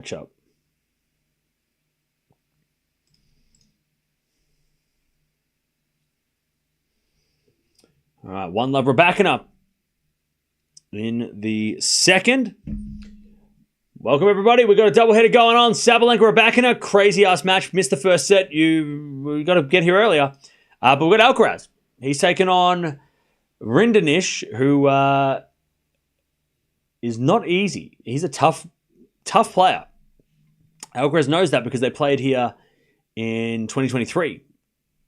matchup. All right, one love. We're backing up in the second. Welcome, everybody. We've got a doubleheader going on. Sabalenka, Rybakina, crazy-ass match. Missed the first set. We got to get here earlier. But we've got Alcaraz. He's taken on Rinderknech, who is not easy. He's a tough player. Alcaraz knows that because they played here in 2023,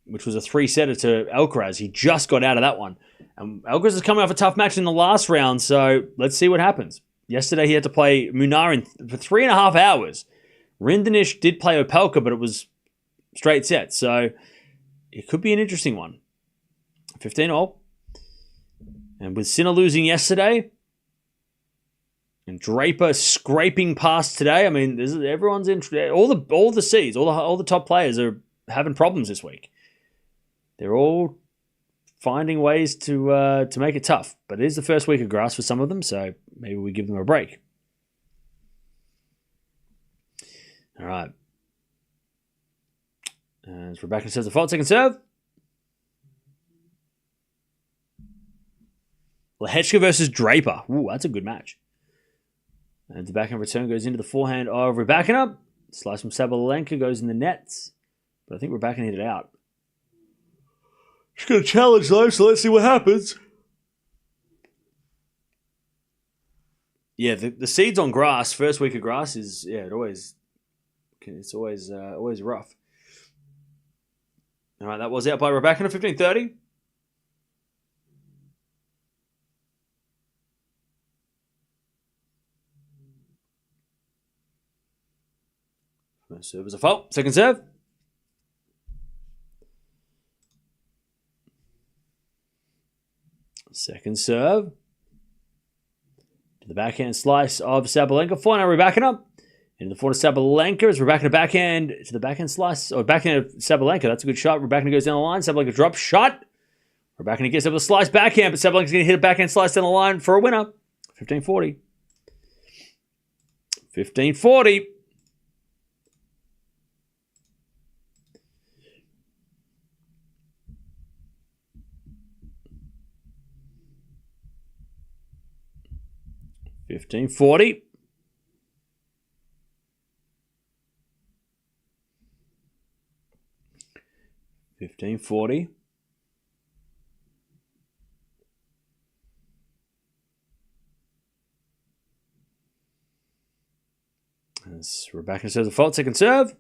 which was a 3-setter to Alcaraz. He just got out of that one. And Alcaraz is coming off a tough match in the last round, so let's see what happens. Yesterday he had to play Munar for 3.5 hours. Rinderknech did play Opelka, but it was straight set, so it could be an interesting one. 15-all. And with Sinner losing yesterday, and Draper scraping past today, I mean, everyone's in. All the seeds, all the top players are having problems this week. They're all finding ways to make it tough. But it is the first week of grass for some of them, so maybe we give them a break. All right. As Rebecca says, the fault second serve. Lehechka versus Draper. Ooh, that's a good match. And the backhand return goes into the forehand of Rybakina. Slice from Sabalenka goes in the nets. But I think Rybakina hit it out. She's got a challenge though, so let's see what happens. Yeah, the seeds on grass, first week of grass is, it's always rough. All right, that was out by Rybakina, 15-30. First serve is a fault. Second serve. Second serve. To the backhand slice of Sabalenka. Forehand Rybakina. Into the forehand Sabalenka. As Rybakina backhand to the backhand slice. Or backhand of Sabalenka. That's a good shot. Rybakina goes down the line. Sabalenka drop shot. Rybakina gets up with a slice backhand. But Sabalenka's going to hit a backhand slice down the line for a winner. 15-40. 15-40. $15.40. $15.40. As Rebecca says, a fault, second serve.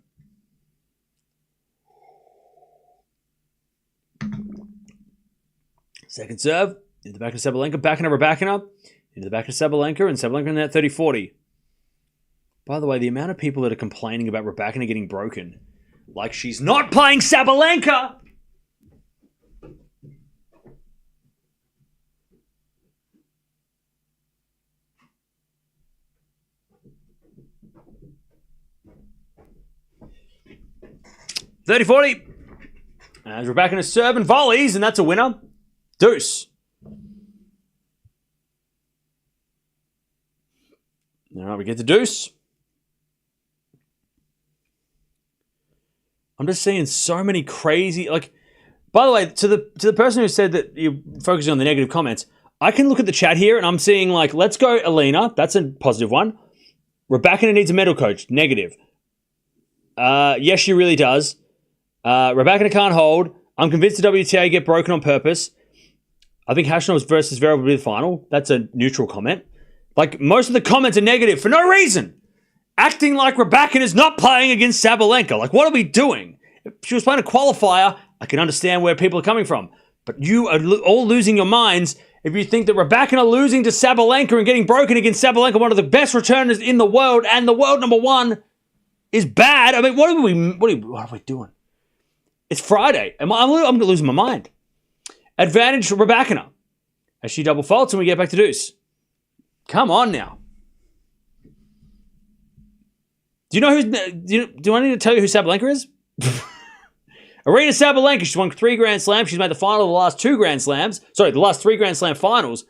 Second serve. In the back of Sabalenka, backing up Rybakina. Into the back of Sabalenka, and Sabalenka in that 30-40. By the way, the amount of people that are complaining about Rybakina getting broken, like she's not playing Sabalenka! $30-40. As Rybakina serve and volleys, and that's a winner. Deuce. All right, we get the deuce. I'm just seeing so many crazy, by the way, to the person who said that you're focusing on the negative comments, I can look at the chat here and I'm seeing let's go Alina. That's a positive one. Rybakina needs a medal coach. Negative. Yes, she really does. Rybakina can't hold. I'm convinced the WTA get broken on purpose. I think Hashnov's versus Vera will be the final. That's a neutral comment. Most of the comments are negative for no reason. Acting like Rybakina is not playing against Sabalenka. What are we doing? If she was playing a qualifier, I can understand where people are coming from. But you are all losing your minds if you think that Rybakina losing to Sabalenka and getting broken against Sabalenka, one of the best returners in the world, and the world number one, is bad. I mean, what are we doing? It's Friday. I'm losing my mind. Advantage for Rybakina as she double faults and we get back to deuce. Come on now. Do I need to tell you who Sabalenka is? Aryna Sabalenka, she's won 3 Grand Slams. She's made the final of the last 2 Grand Slams. Sorry, the last 3 Grand Slam finals.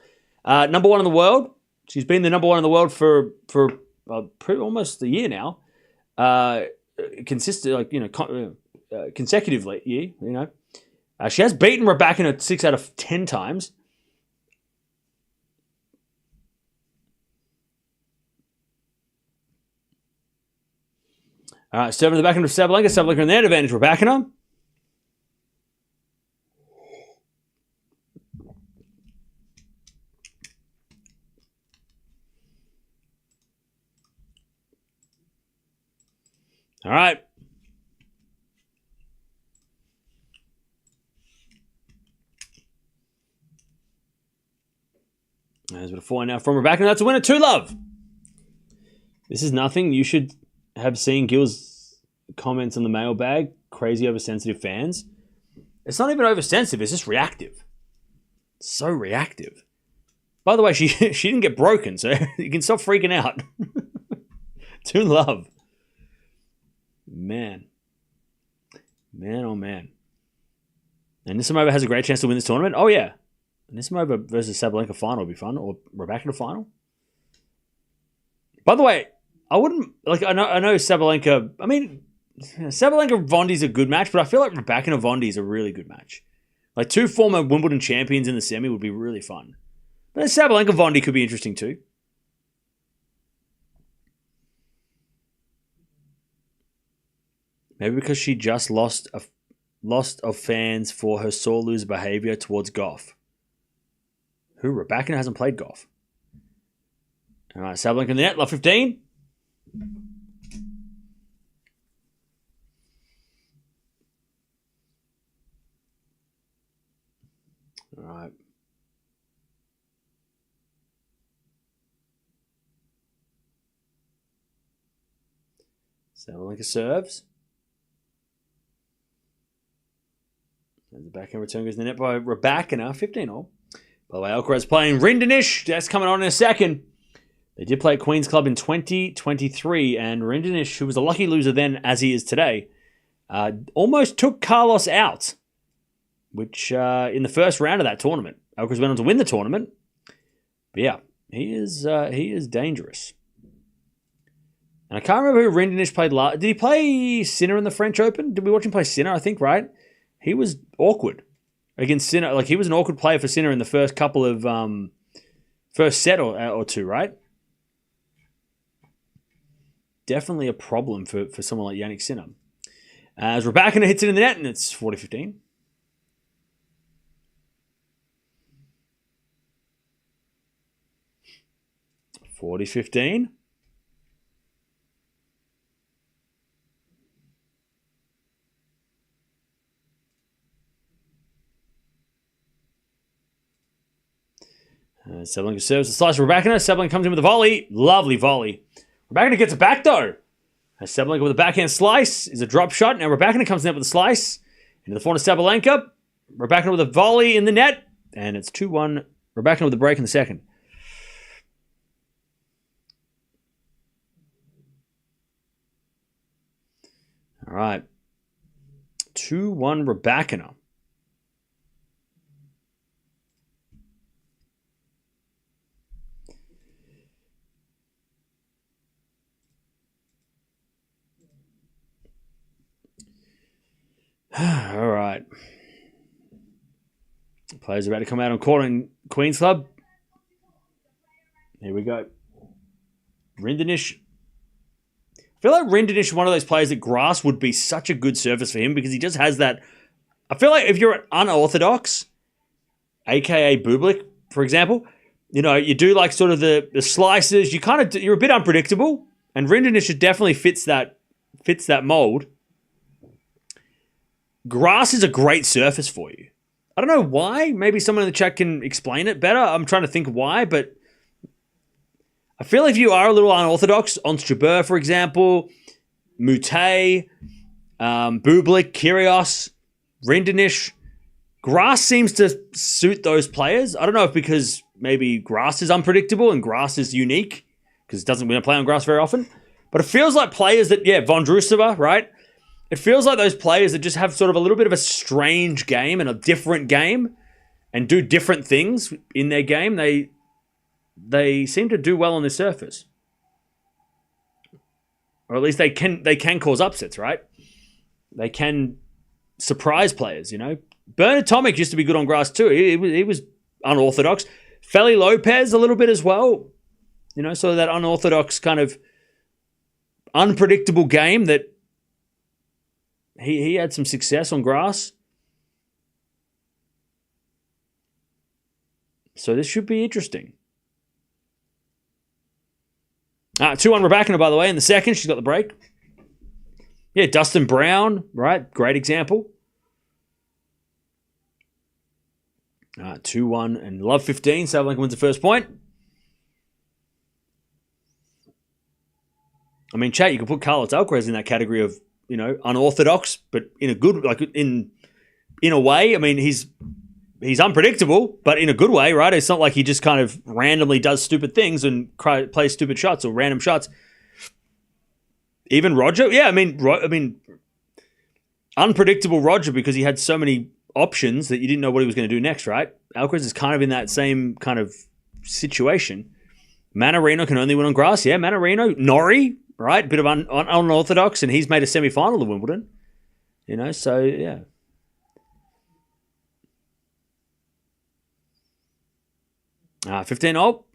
Number 1 in the world. She's been the number 1 in the world for almost a year now, consecutively. She has beaten Raducanu 6 out of 10 times. All right, serving the backhand of Sabalenka. Sabalenka in there, advantage Raducanu. All right. There's a bit of 4 now from Raducanu. That's a winner, 2-love. This is nothing. You should have seen Gil's comments on the mailbag. Crazy oversensitive fans. It's not even oversensitive. It's just reactive. So reactive. By the way, she didn't get broken, so you can stop freaking out. 2-love. Man, oh man. And Nissimova has a great chance to win this tournament. Oh yeah. Nissimova versus Sabalenka final would be fun, or Raducanu final. By the way, I wouldn't I know Sabalenka. I mean, Sabalenka Vondi's a good match, but I feel like Raducanu Vondi is a really good match. Like 2 former Wimbledon champions in the semi would be really fun. But Sabalenka Vondi could be interesting too. Maybe because she just lost of fans for her sore loser behavior towards Gauff. Who? Raducanu hasn't played Gauff. All right, Sabalenka in the net, love 15. All right. Sabalenka serves. And the backhand return goes in the net by Raducanu, 15-all. By the way, Alcaraz playing Rinderknech. That's coming on in a second. They did play at Queens Club in 2023, and Rinderknech, who was a lucky loser then as he is today, almost took Carlos out, which in the first round of that tournament. Alcaraz went on to win the tournament. But yeah, he is dangerous. And I can't remember who Rinderknech played last. Did he play Sinner in the French Open? Did we watch him play Sinner, I think, right? He was awkward against Sinner. Like, he was an awkward player for Sinner in the first couple of first set or two, right? Definitely a problem for someone like Jannik Sinner. As Raducanu hits it in the net, and it's 40-15. $40-15. Sabalenka serves the slice for Raducanu. Sabalenka comes in with a volley. Lovely volley. Raducanu gets it back, though. Sabalenka with a backhand slice is a drop shot. Now Raducanu comes in with a slice. Into the forehand of Sabalenka. Raducanu with a volley in the net. And it's 2-1. Raducanu with a break in the second. All right. 2-1 Raducanu. All right. Players about to come out on court in Queens Club. Here we go. Rinderknech. I feel like Rinderknech is one of those players that grass would be such a good surface for him because he just has that. I feel like if you're unorthodox, aka Bublik, for example, you do like sort of the slices. You're a bit unpredictable, and Rinderknech definitely fits that mold. Grass is a great surface for you. I don't know why. Maybe someone in the chat can explain it better. I'm trying to think why, but I feel if you are a little unorthodox, Ons Jabeur, for example, Mute, Bublik, Kyrgios, Rinderknech, grass seems to suit those players. I don't know if because maybe grass is unpredictable and grass is unique because we don't play on grass very often, but it feels like players that, Vondrousova, right? It feels like those players that just have sort of a little bit of a strange game and a different game and do different things in their game. They seem to do well on the surface. Or at least they can cause upsets, right? They can surprise players, Bernard Tomic used to be good on grass too. He was unorthodox. Feli Lopez a little bit as well. So that unorthodox kind of unpredictable game that he had some success on grass. So this should be interesting. 2-1 Raducanu, by the way, in the second. She's got the break. Yeah, Dustin Brown, right? Great example. 2-1 and love 15. Sabalenka wins the first point. I mean, chat, you could put Carlos Alcaraz in that category of, unorthodox, but in a good, in a way. I mean, he's unpredictable, but in a good way, right? It's not like he just kind of randomly does stupid things and plays stupid shots or random shots. Even Roger, yeah, I mean, unpredictable Roger because he had so many options that you didn't know what he was going to do next, right? Alcaraz is kind of in that same kind of situation. Mannarino can only win on grass, yeah. Mannarino, Norrie, right? Bit of unorthodox, and he's made a semi-final of Wimbledon. So yeah. Ah, 15 all.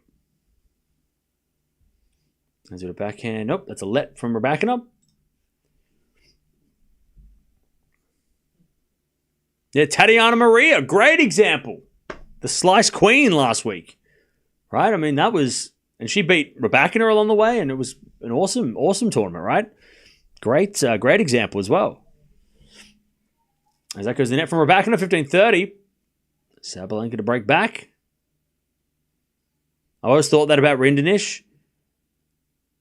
Is it a backhand? Nope, that's a let from Raducanu. Yeah, Tatiana Maria, great example. The slice queen last week, right? I mean, that was, and she beat Raducanu along the way, and it was an awesome tournament, right? Great example as well. As that goes the net from Raducanu, 15-30. Sabalenka to break back. I always thought that about Rinderknech.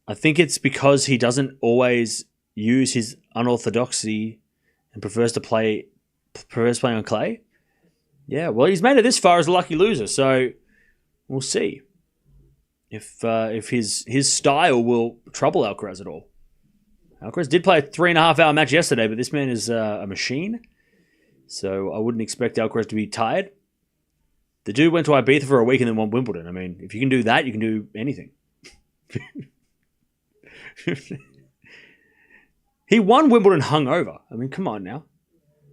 I think it's because he doesn't always use his unorthodoxy and prefers playing on clay. Yeah, well, he's made it this far as a lucky loser, so we'll see if his style will trouble Alcaraz at all. Alcaraz did play a 3.5-hour match yesterday, but this man is a machine, so I wouldn't expect Alcaraz to be tired. The dude went to Ibiza for a week and then won Wimbledon. I mean, if you can do that, you can do anything. He won Wimbledon hungover. I mean, come on now.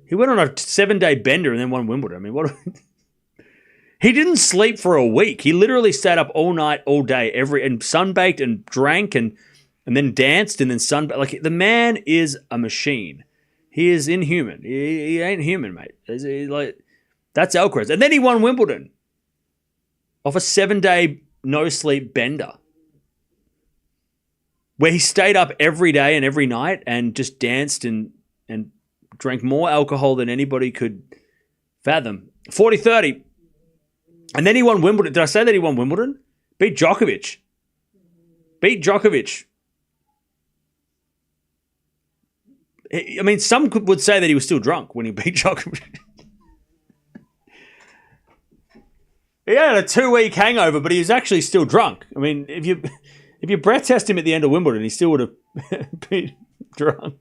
He went on a 7-day bender and then won Wimbledon. I mean, what? He didn't sleep for a week. He literally stayed up all night, all day, and sunbaked and drank and then danced and then sunbaked. Like, the man is a machine. He is inhuman. He ain't human, mate. That's Alcaraz. And then he won Wimbledon off a 7-day no-sleep bender where he stayed up every day and every night and just danced and drank more alcohol than anybody could fathom. 40-30. And then he won Wimbledon. Did I say that he won Wimbledon? Beat Djokovic. I mean, some would say that he was still drunk when he beat Djokovic. He had a 2-week hangover, but he was actually still drunk. I mean, if you breath test him at the end of Wimbledon, he still would have been drunk.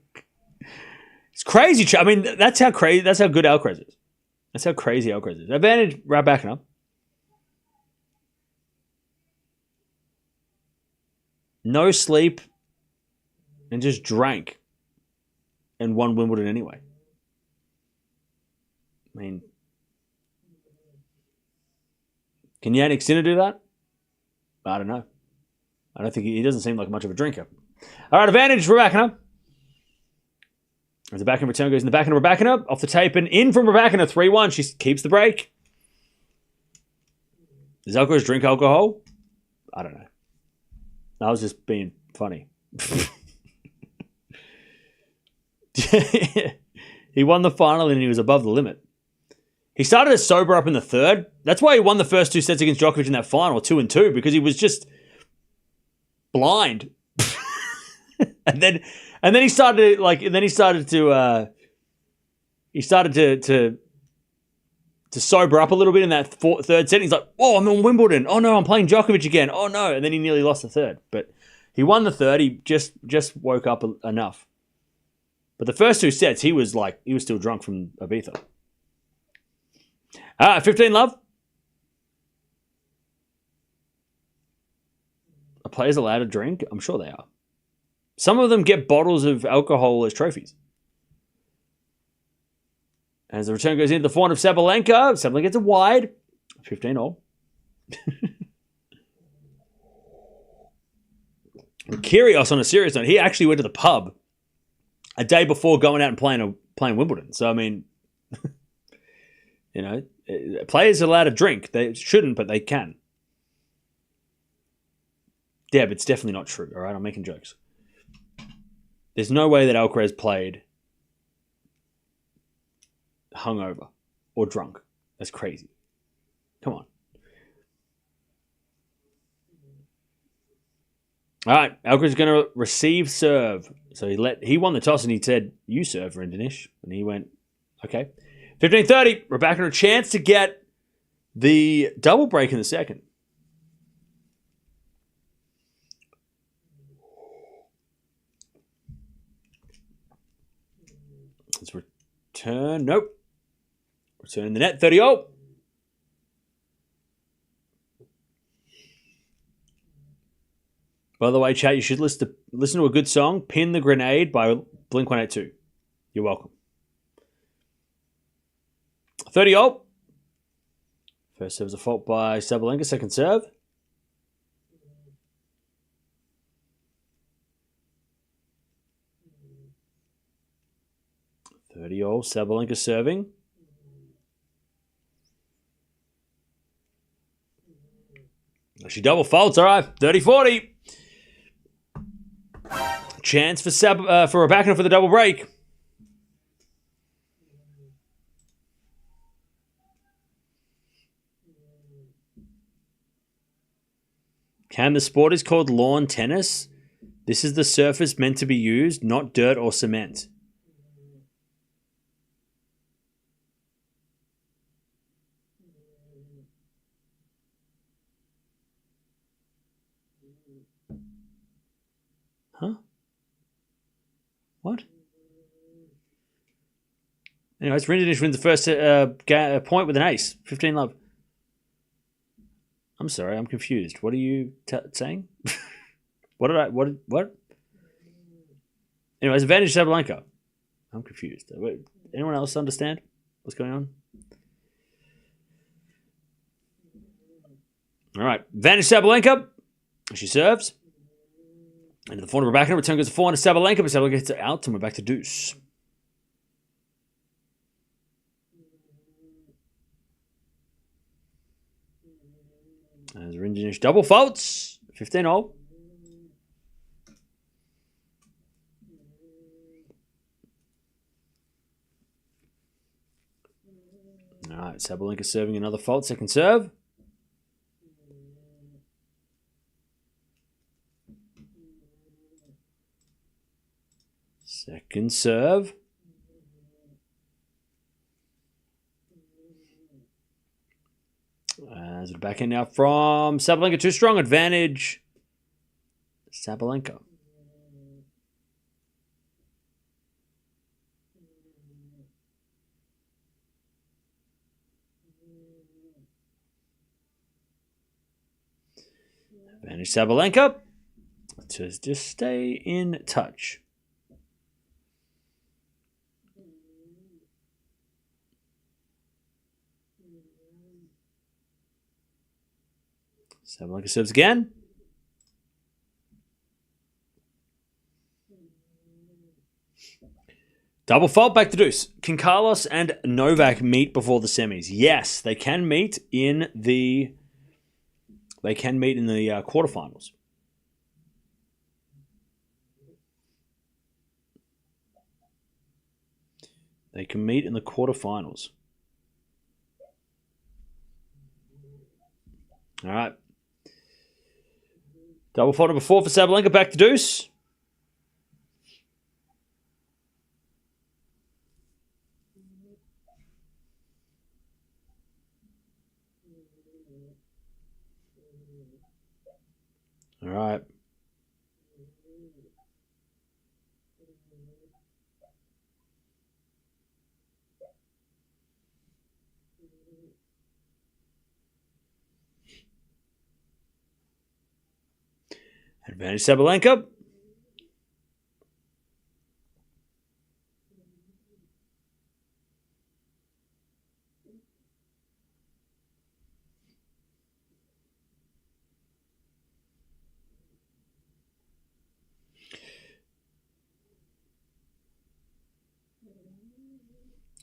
It's crazy. I mean, that's how good Alcaraz is. That's how crazy Alcaraz is. Advantage Raducanu. No sleep and just drank and won Wimbledon anyway. I mean, can Jannik Sinner do that? I don't know. I don't think he doesn't seem like much of a drinker. All right, advantage for Raducanu. As the backhand return goes in the backhand of Raducanu, off the tape and in from Raducanu, 3-1. She keeps the break. Does Alcaraz drink alcohol? I don't know. I was just being funny. He won the final and he was above the limit. He started to sober up in the third. That's why he won the first 2 sets against Djokovic in that final, 2-2, because he was just blind. and then he started to sober up a little bit in that third set. He's like, "Oh, I'm on Wimbledon. Oh no, I'm playing Djokovic again. Oh no!" And then he nearly lost the third, but he won the third. He just woke up enough. But the first 2 sets, he was still drunk from Ibiza. 15 love. Are players allowed to drink? I'm sure they are. Some of them get bottles of alcohol as trophies. As the return goes into the forehand of Sabalenka, Sabalenka gets it wide. 15-all. Kyrgios, on a serious note, he actually went to the pub a day before going out and playing Wimbledon. So, I mean, players are allowed to drink. They shouldn't, but they can. Deb, it's definitely not true, all right? I'm making jokes. There's no way that Alcaraz played hungover or drunk. That's crazy. Come on. All right, Alcaraz is going to receive serve. So he won the toss and he said, "You serve, Rinderknech." And he went, okay. 15-30. Raducanu a chance to get the double break in the second. Let's return. Nope. Return in the net. 30-0. By the way, chat, you should listen to a good song, Pin the Grenade by Blink-182. You're welcome. 30-0. First serve is a fault by Sabalenka. Second serve. Sabalenka serving. She double faults. All right, 30-40. Chance for Raducanu for the double break. Can the sport is called lawn tennis? This is the surface meant to be used, not dirt or cement. Huh? What? Anyways, Rinderknech wins the first point with an ace. 15-love. I'm sorry, I'm confused. What are you saying? What? Anyways, advantage Sabalenka. I'm confused. Anyone else understand what's going on? All right, advantage Sabalenka. She serves. Into the forehand of Raducanu. Return goes to forehand to Sabalenka, but Sabalenka gets it out and we're back to deuce. As Rinderknech double faults. 15-0. All right, Sabalenka serving another fault. Second serve. Second serve. As a backhand now from Sabalenka. Too strong. Advantage Sabalenka. Advantage Sabalenka. To just stay in touch. Sabalenka serves again. Double fault, back to deuce. Can Carlos and Novak meet before the semis? Yes, they can meet in the quarterfinals. They can meet in the quarterfinals. All right. Double fault number 4 for Sabalenka. Back to deuce. All right. Advantage Sabalenka.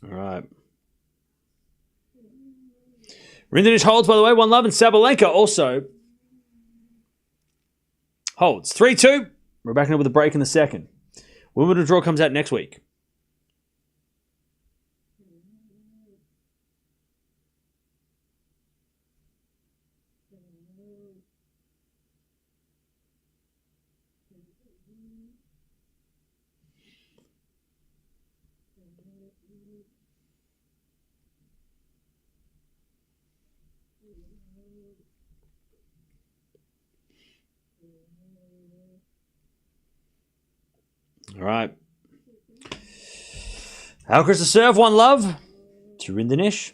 All right. Rinderknech holds, by the way, 1-love, and Sabalenka also holds. 3-2. We're back in with a break in the second. Wimbledon draw comes out next week. All right. Alcaraz to serve, 1-love to Rinderknech.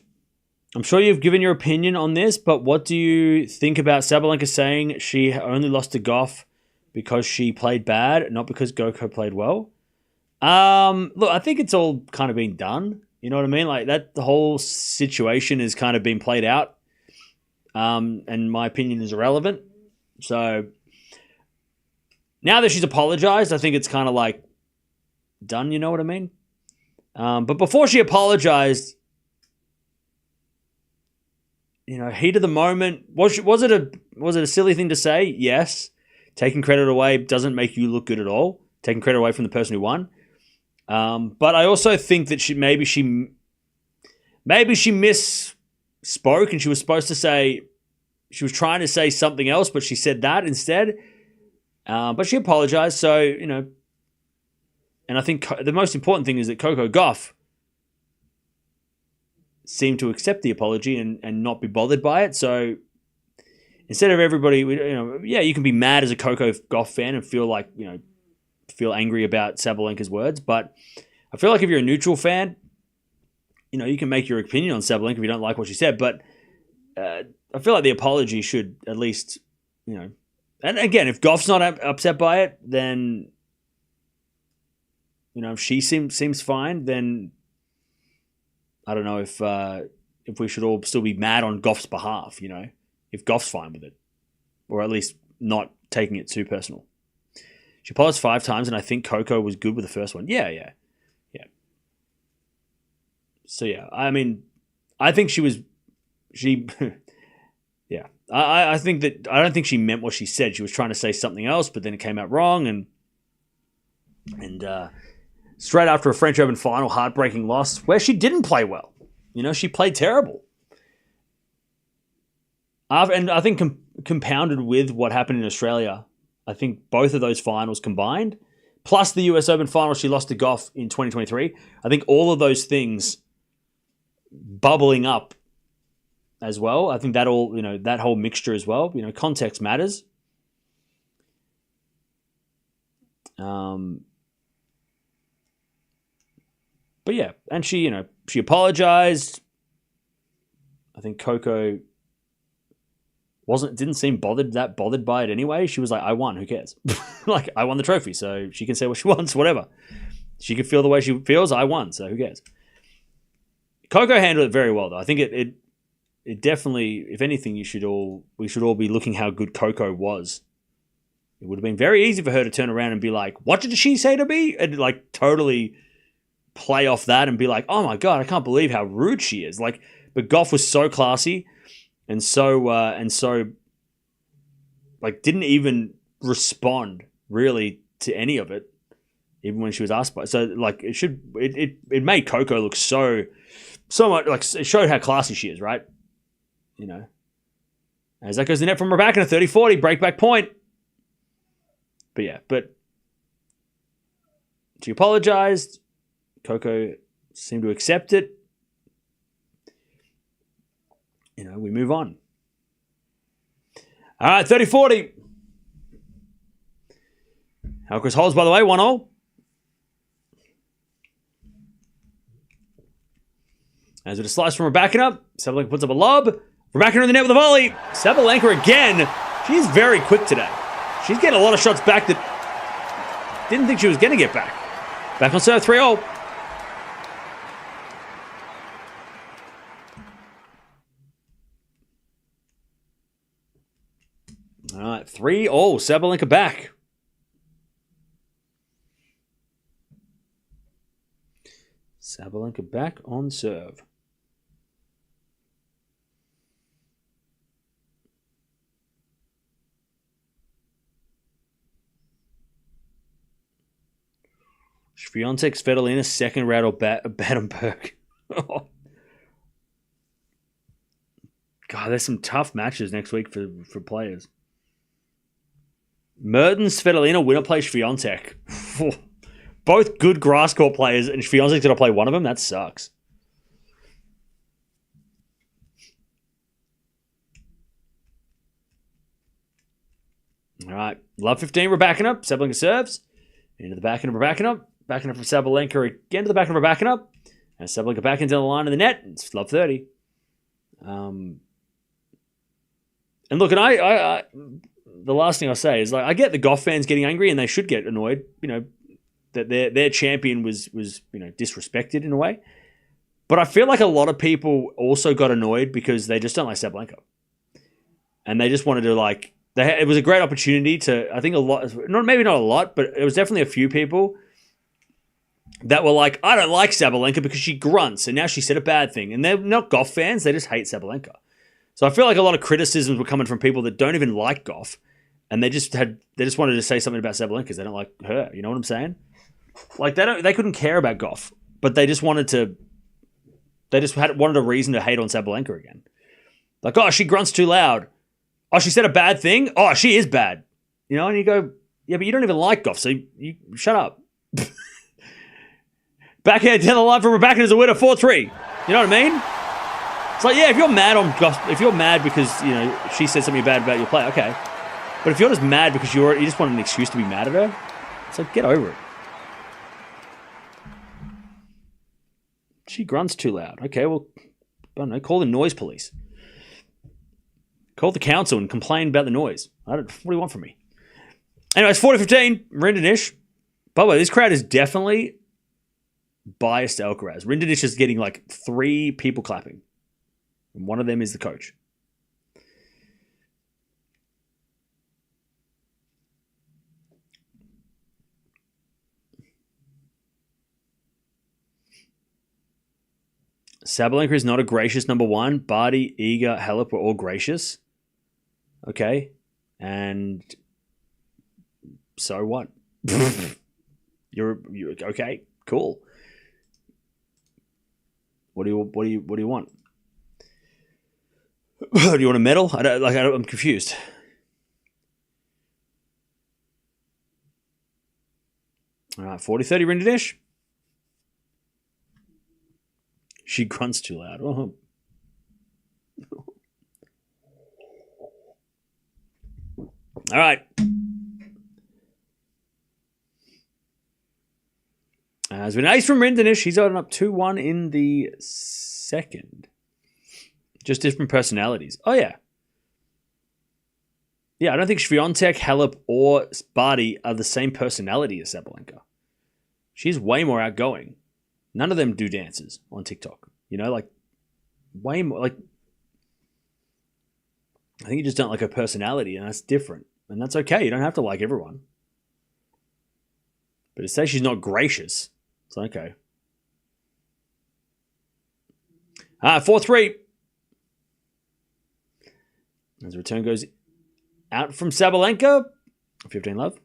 I'm sure you've given your opinion on this, but what do you think about Sabalenka saying she only lost to Gauff because she played bad, not because Coco played well? Look, I think it's all kind of been done. You know what I mean? Like that, the whole situation has kind of been played out, and my opinion is irrelevant. So now that she's apologized, I think it's kind of like done. You know what I mean? But before she apologized, you know, heat of the moment. Was it a silly thing to say? Yes. Taking credit away doesn't make you look good at all. Taking credit away from the person who won. But I also think that she misspoke, and she was supposed to say, she was trying to say something else, but she said that instead. But she apologized. So, you know, and I think the most important thing is that Coco Gauff seemed to accept the apology and not be bothered by it. So instead of everybody, you know, yeah, you can be mad as a Coco Gauff fan and feel like, you know, feel angry about Sabalenka's words. But I feel like if you're a neutral fan, you know, you can make your opinion on Sabalenka if you don't like what she said. But I feel like the apology should at least, you know, and again, if Gauff's not upset by it, then, you know, if she seems fine, then I don't know if we should all still be mad on Gauff's behalf, you know, if Gauff's fine with it, or at least not taking it too personal. She apologized 5 times, and I think Coco was good with the first one. Yeah. So, yeah, I mean, I think yeah. I think that, I don't think she meant what she said. She was trying to say something else, but then it came out wrong, and straight after a French Open final, heartbreaking loss, where she didn't play well. You know, she played terrible. And I think compounded with what happened in Australia, I think both of those finals combined, plus the US Open final she lost to Gauff in 2023, I think all of those things bubbling up as well. I think that all, you know, that whole mixture as well, you know, context matters. But yeah, and she, you know, she apologized. I think Coco didn't seem bothered by it anyway. She was like, I won, who cares? Like, I won the trophy, so she can say what she wants, whatever. She can feel the way she feels, I won, so who cares? Coco handled it very well, though. I think it definitely, if anything, we should all be looking how good Coco was. It would have been very easy for her to turn around and be like, what did she say to me? And like totally play off that and be like, oh my God, I can't believe how rude she is. Like, but Gauff was so classy and so like didn't even respond really to any of it, even when she was asked by. So like it made Coco look so much, like it showed how classy she is, right? You know, as that goes the net from Raducanu, a 30-40 breakback point. But yeah, but she apologized. Coco seemed to accept it. You know, we move on. All right, 30-40. Alcaraz holds, by the way, 1-0. As with a slice from Raducanu, Sabalenka puts up a lob. Raducanu in the net with a volley. Sabalenka again. She's very quick today. She's getting a lot of shots back that didn't think she was going to get back. Back on serve, 3-0. All right, 3-0. Sabalenka back. Sabalenka back on serve. Swiatek, Svitolina, second round or Battenberg. God, there's some tough matches next week for players. Mertens, Svitolina, winner play Swiatek. Both good grass court players, and Swiatek's going to play one of them? That sucks. All right. Love 15, Raducanu. Sabalenka serves. Into the backhand of Raducanu. Backhand from Sabalenka again to the backhand of Raducanu. And Sabalenka back into the line of the net. It's love 30. And look, and I the last thing I'll say is, like, I get the Gauff fans getting angry, and they should get annoyed, you know, that their champion was you know, disrespected in a way. But I feel like a lot of people also got annoyed because they just don't like Sabalenka. And they just wanted to, like, it was a great opportunity to, I think maybe not a lot, but it was definitely a few people that were like, I don't like Sabalenka because she grunts, and now she said a bad thing. And they're not Gauff fans, they just hate Sabalenka. So I feel like a lot of criticisms were coming from people that don't even like Gauff, and they just wanted to say something about Sabalenka because they don't like her. You know what I'm saying? Like, they couldn't care about Gauff, but they just wanted a reason to hate on Sabalenka again. Like, oh, she grunts too loud. Oh, she said a bad thing. Oh, she is bad. You know, and you go, yeah, but you don't even like Gauff, so you shut up. Backhand down the line from Raducanu as a winner, 4-3. You know what I mean? It's like, yeah, if you're mad on Gauff, if you're mad because, you know, she said something bad about your play, okay. But if you're just mad because you just want an excuse to be mad at her, it's like, get over it. She grunts too loud. Okay, well, I don't know, call the noise police. Call the council and complain about the noise. What do you want from me? Anyways, 40-15, Rinderknech. By the way, this crowd is definitely biased to Alcaraz. Rinderknech is getting like 3 people clapping. And one of them is the coach. Sabalenka is not a gracious number 1. Barty, Iga, Halep were all gracious. Okay. And so what? You're okay. Cool. What do you want? Do you want a medal? I'm confused. All right, 40-30 Rinderknech. She grunts too loud. Oh. All right. There's been an ace from Rinderknech. He's opened up 2-1 in the second. Just different personalities. Oh, yeah. Yeah, I don't think Swiatek, Halep, or Barty are the same personality as Sabalenka. She's way more outgoing. None of them do dances on TikTok. You know, like, way more, like, I think you just don't like her personality, and that's different. And that's okay. You don't have to like everyone. But to say she's not gracious, it's okay. 4-3. As the return goes out from Sabalenka. 15 love.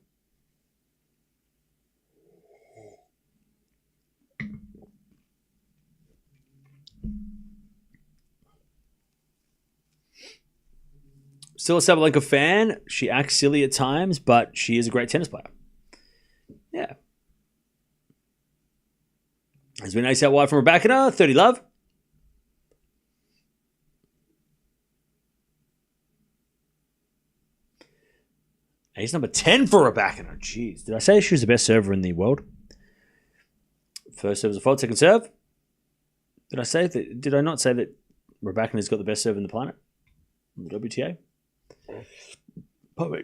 Still a Sabalenka fan. She acts silly at times, but she is a great tennis player. Yeah. Has been ace out wide from Raducanu. 30 love. Ace number 10 for Raducanu. Jeez. Did I say she was the best server in the world? First serve was a fault. Second serve. Did I not say that Raducanu's got the best serve in the planet? In the WTA? Probably.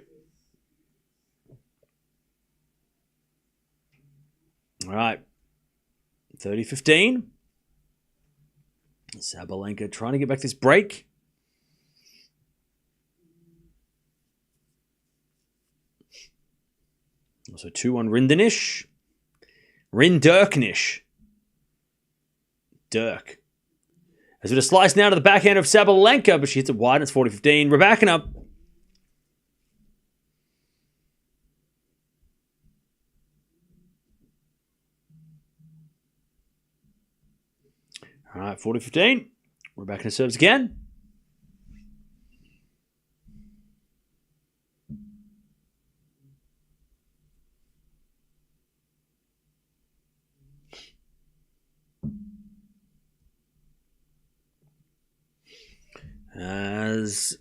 All right. 30-15. Sabalenka trying to get back this break. Also 2-1 Rinderknech. Dirk. As with a slice now to the backhand of Sabalenka, but she hits it wide and it's 40-15. Raducanu. All right, 40-15. Raducanu serves again. As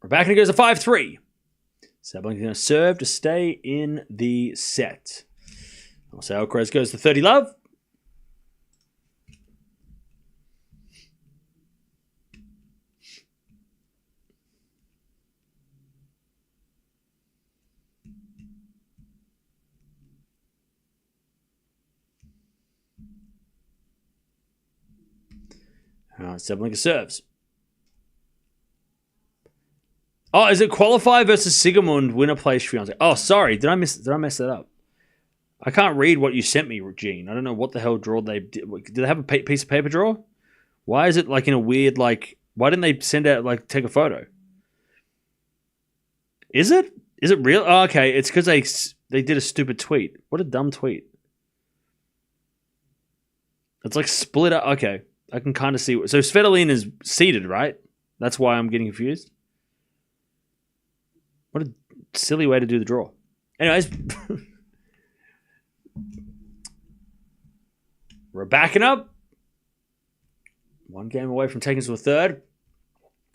Raducanu goes to 5-3. Sabalenka going to serve to stay in the set. Also, Alcaraz goes to 30-love. All right, Sabalenka serves. Oh, is it qualify versus Sigemund, winner place fiance? Oh, sorry. Did I mess that up? I can't read what you sent me, Gene. I don't know what the hell draw they did. Did they have a piece of paper draw? Why is it like in a weird, like, why didn't they send out, like, take a photo? Is it? Is it real? Oh, okay. It's because they did a stupid tweet. What a dumb tweet. It's like split up. Okay. I can kind of see. So Svitolina is seated, right? That's why I'm getting confused. What a silly way to do the draw. Anyways. We're backing up. One game away from taking us to a third.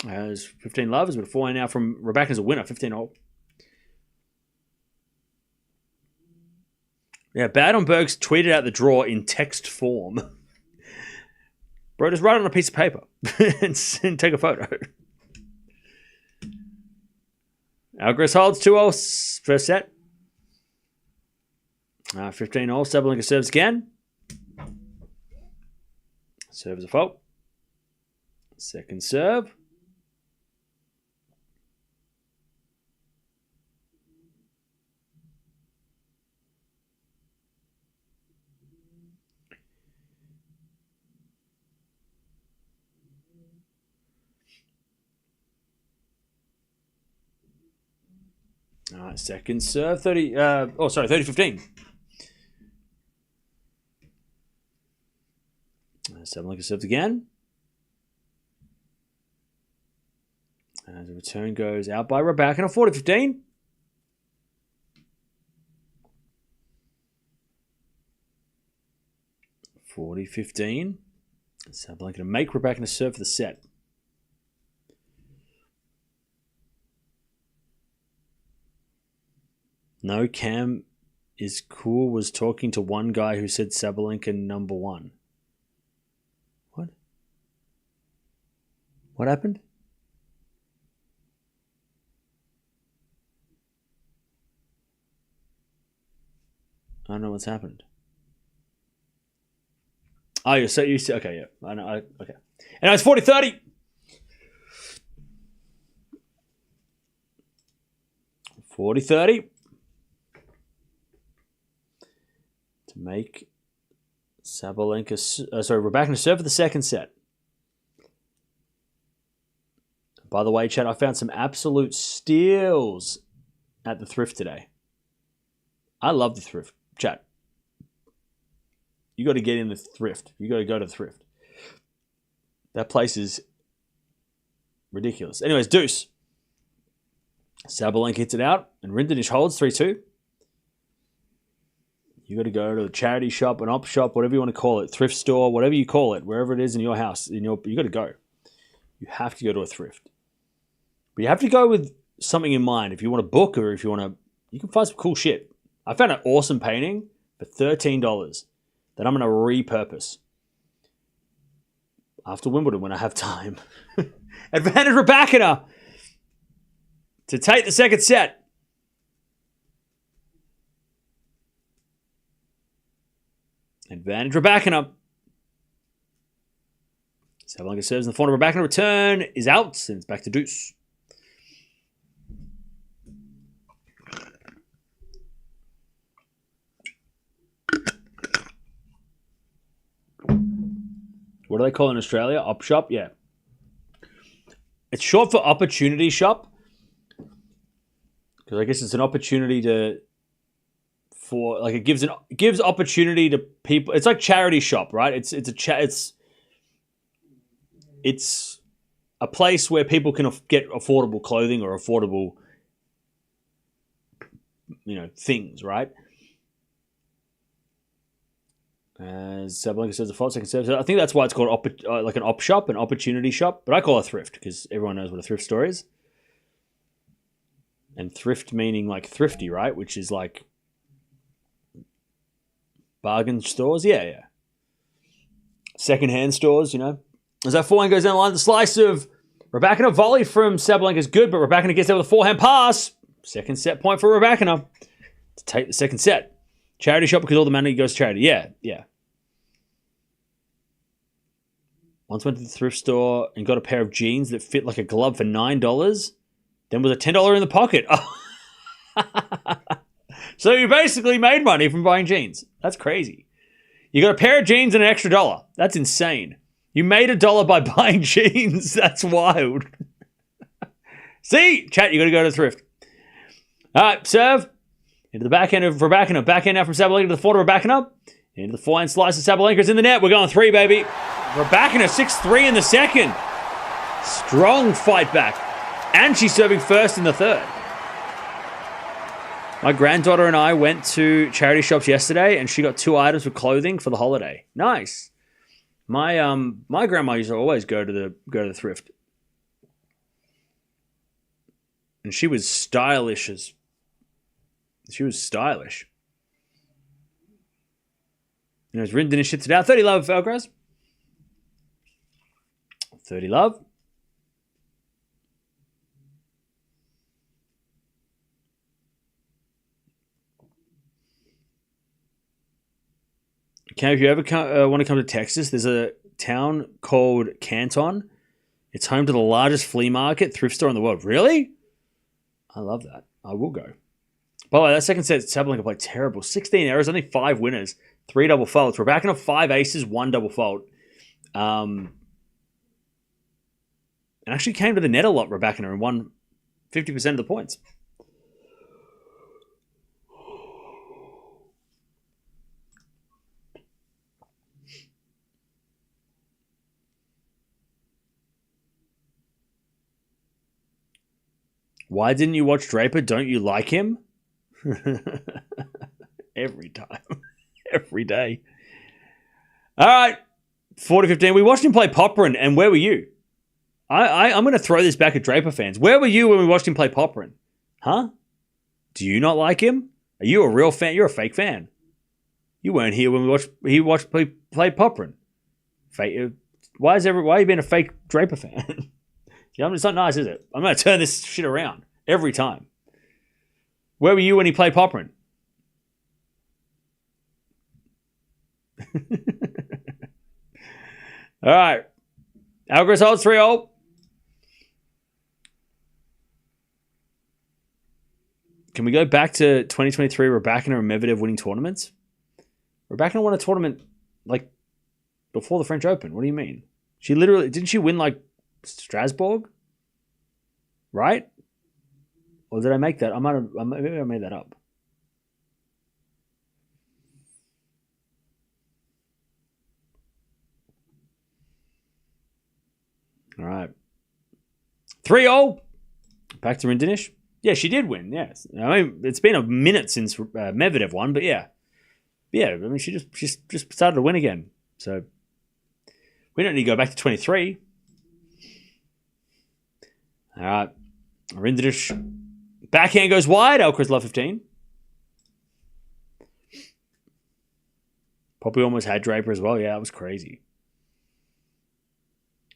As 15-love is with a 4 now from Raducanu's a winner, 15-all. Yeah, Bad on Bergs tweeted out the draw in text form. Bro, just write it on a piece of paper and take a photo. Alcaraz holds 2-0 first set. 15-all. Sabalenka serves again. Serve is a fault. Second serve. All right, second serve, 30-15. Sabalenka serves again. As the return goes out by Raducanu, 40-15. Sabalenka to make Raducanu serve for the set. No, Cam is cool was talking to one guy who said Sabalenka number 1. What? What happened? I don't know what's happened. Oh, you're so used to... Okay, yeah. I know. Okay. And it's 40-30. 40-30. To make Raducanu serve for the second set. By the way, Chad, I found some absolute steals at the Thrift today. I love the Thrift. Chad, you got to get in the Thrift. You got to go to the Thrift. That place is ridiculous. Anyways, deuce. Sabalenka hits it out, and Rinderknech holds 3-2. You got to go to a charity shop, an op shop, whatever you want to call it, thrift store, whatever you call it, wherever it is in your house. You got to go. You have to go to a Thrift. But you have to go with something in mind. If you want to book or if you want to, you can find some cool shit. I found an awesome painting for $13 that I'm going to repurpose after Wimbledon when I have time. Advantage Raducanu to take the second set. Advantage Raducanu. Sabalenka serves in the corner. Raducanu return is out, and it's back to deuce. What do they call it in Australia? Op shop? Yeah. It's short for opportunity shop. Because I guess it's an opportunity it gives opportunity to people. It's like charity shop, right? It's a place where people can get affordable clothing or affordable, things, right? As Sabalenka says, the fault second serve. So I think that's why it's called like an op shop, an opportunity shop. But I call it thrift because everyone knows what a thrift store is. And thrift meaning like thrifty, right? Which is like bargain stores. Yeah. Secondhand stores, As that forehand goes down the line, the slice of Raducanu volley from Sabalenka is good, but Raducanu gets there with a forehand pass. Second set point for Raducanu to take the second set. Charity shop because all the money goes to charity. Yeah. Once went to the thrift store and got a pair of jeans that fit like a glove for $9. Then was a $10 in the pocket. So you basically made money from buying jeans. That's crazy. You got a pair of jeans and an extra $1. That's insane. You made $1 by buying jeans. That's wild. See? Chat, you got to go to thrift. All right, serve. Into the backhand of Raducanu. Backhand now from Sabalenka to the forehand of Raducanu. Into the forehand slice of Sabalenka's in the net. We're going 3, baby. Raducanu 6-3 in the second. Strong fight back. And she's serving first in the third. My granddaughter and I went to charity shops yesterday and she got 2 items of clothing for the holiday. Nice. My grandma used to always go to the thrift. And she was stylish. As Rinderknech shits it out. 30 love, Alcaraz. 30 love. Okay, if you ever want to come to Texas, there's a town called Canton. It's home to the largest flea market thrift store in the world. Really? I love that. I will go. By the way, that second set, Sabalenka played terrible. 16 errors, only 5 winners, 3 double faults. Raducanu 5 aces, 1 double fault. And actually came to the net a lot, Raducanu, and won 50% of the points. Why didn't you watch Draper? Don't you like him? Every time. Every day. All right. 40-15. We watched him play Popperin, and where were you? I'm going to throw this back at Draper fans. Where were you when we watched him play Popperin? Huh? Do you not like him? Are you a real fan? You're a fake fan. You weren't here when he watched play Popperin. Fake. Why are you being a fake Draper fan? It's not nice, is it? I'm going to turn this shit around every time. Where were you when he played Popperin? All right. Alcaraz holds 3-0. Can we go back to 2023 Raducanu and Medvedev winning tournaments? Raducanu won a tournament like before the French Open. What do you mean? Didn't she win like Strasbourg? Right? Or did I make that? Maybe I made that up. All right. 3-0. Back to Rinderknech. Yeah, she did win. Yes. I mean, it's been a minute since Medvedev won, but yeah. Yeah, I mean, she just started to win again. So we don't need to go back to 23. All right. Rinderknech. Backhand goes wide. Alcaraz love 15. Poppy almost had Draper as well. Yeah, that was crazy.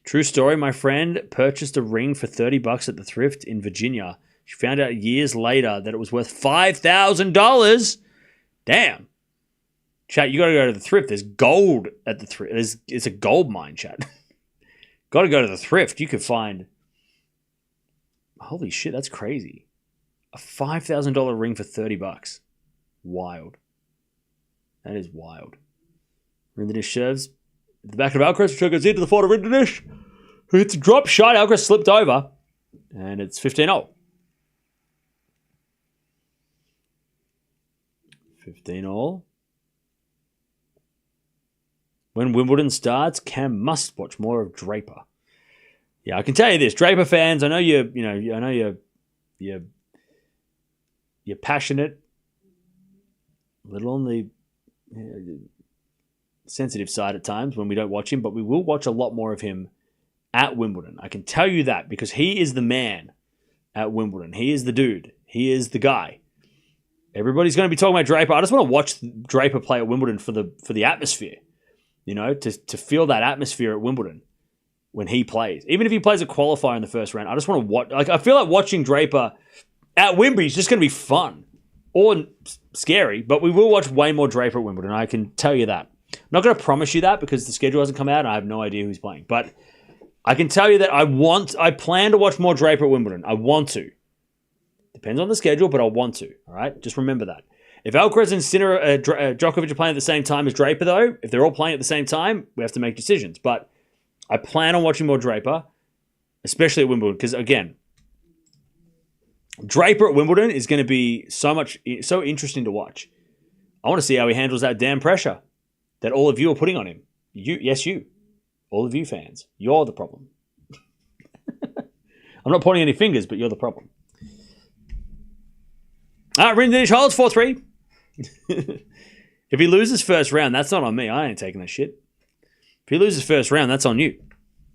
True story. My friend purchased a ring for $30 at the Thrift in Virginia. She found out years later that it was worth $5,000. Damn. Chat, you got to go to the Thrift. There's gold at the Thrift. It's a gold mine, chat. Got to go to the Thrift. You could find... Holy shit, that's crazy. A $5,000 ring for $30. Wild. That is wild. Rinderknech serves. the back of Alcaraz, which goes into the forward of Rinderknech. It's a drop shot. Alcaraz slipped over. And it's 15-0. 15-all. When Wimbledon starts, Cam must watch more of Draper. Yeah, I can tell you this, Draper fans. I know you're passionate, a little on the sensitive side at times when we don't watch him, but we will watch a lot more of him at Wimbledon. I can tell you that because he is the man at Wimbledon. He is the dude. He is the guy. Everybody's going to be talking about Draper. I just want to watch Draper play at Wimbledon for the atmosphere, to feel that atmosphere at Wimbledon when he plays. Even if he plays a qualifier in the first round, I just want to watch. Like, I feel like watching Draper at Wembley is just going to be fun or scary, but we will watch way more Draper at Wimbledon. I can tell you that. I'm not going to promise you that because the schedule hasn't come out and I have no idea who's playing, but I can tell you that I plan to watch more Draper at Wimbledon. I want to. Depends on the schedule, but I want to. All right? Just remember that. If Alcaraz and Sinner, Djokovic are playing at the same time as Draper, though, if they're all playing at the same time, we have to make decisions. But I plan on watching more Draper, especially at Wimbledon, because, again, Draper at Wimbledon is going to be so interesting to watch. I want to see how he handles that damn pressure that all of you are putting on him. You. All of you fans. You're the problem. I'm not pointing any fingers, but you're the problem. Rinderknech holds 4-3. If he loses first round, that's not on me. I ain't taking that shit. If he loses first round, that's on you.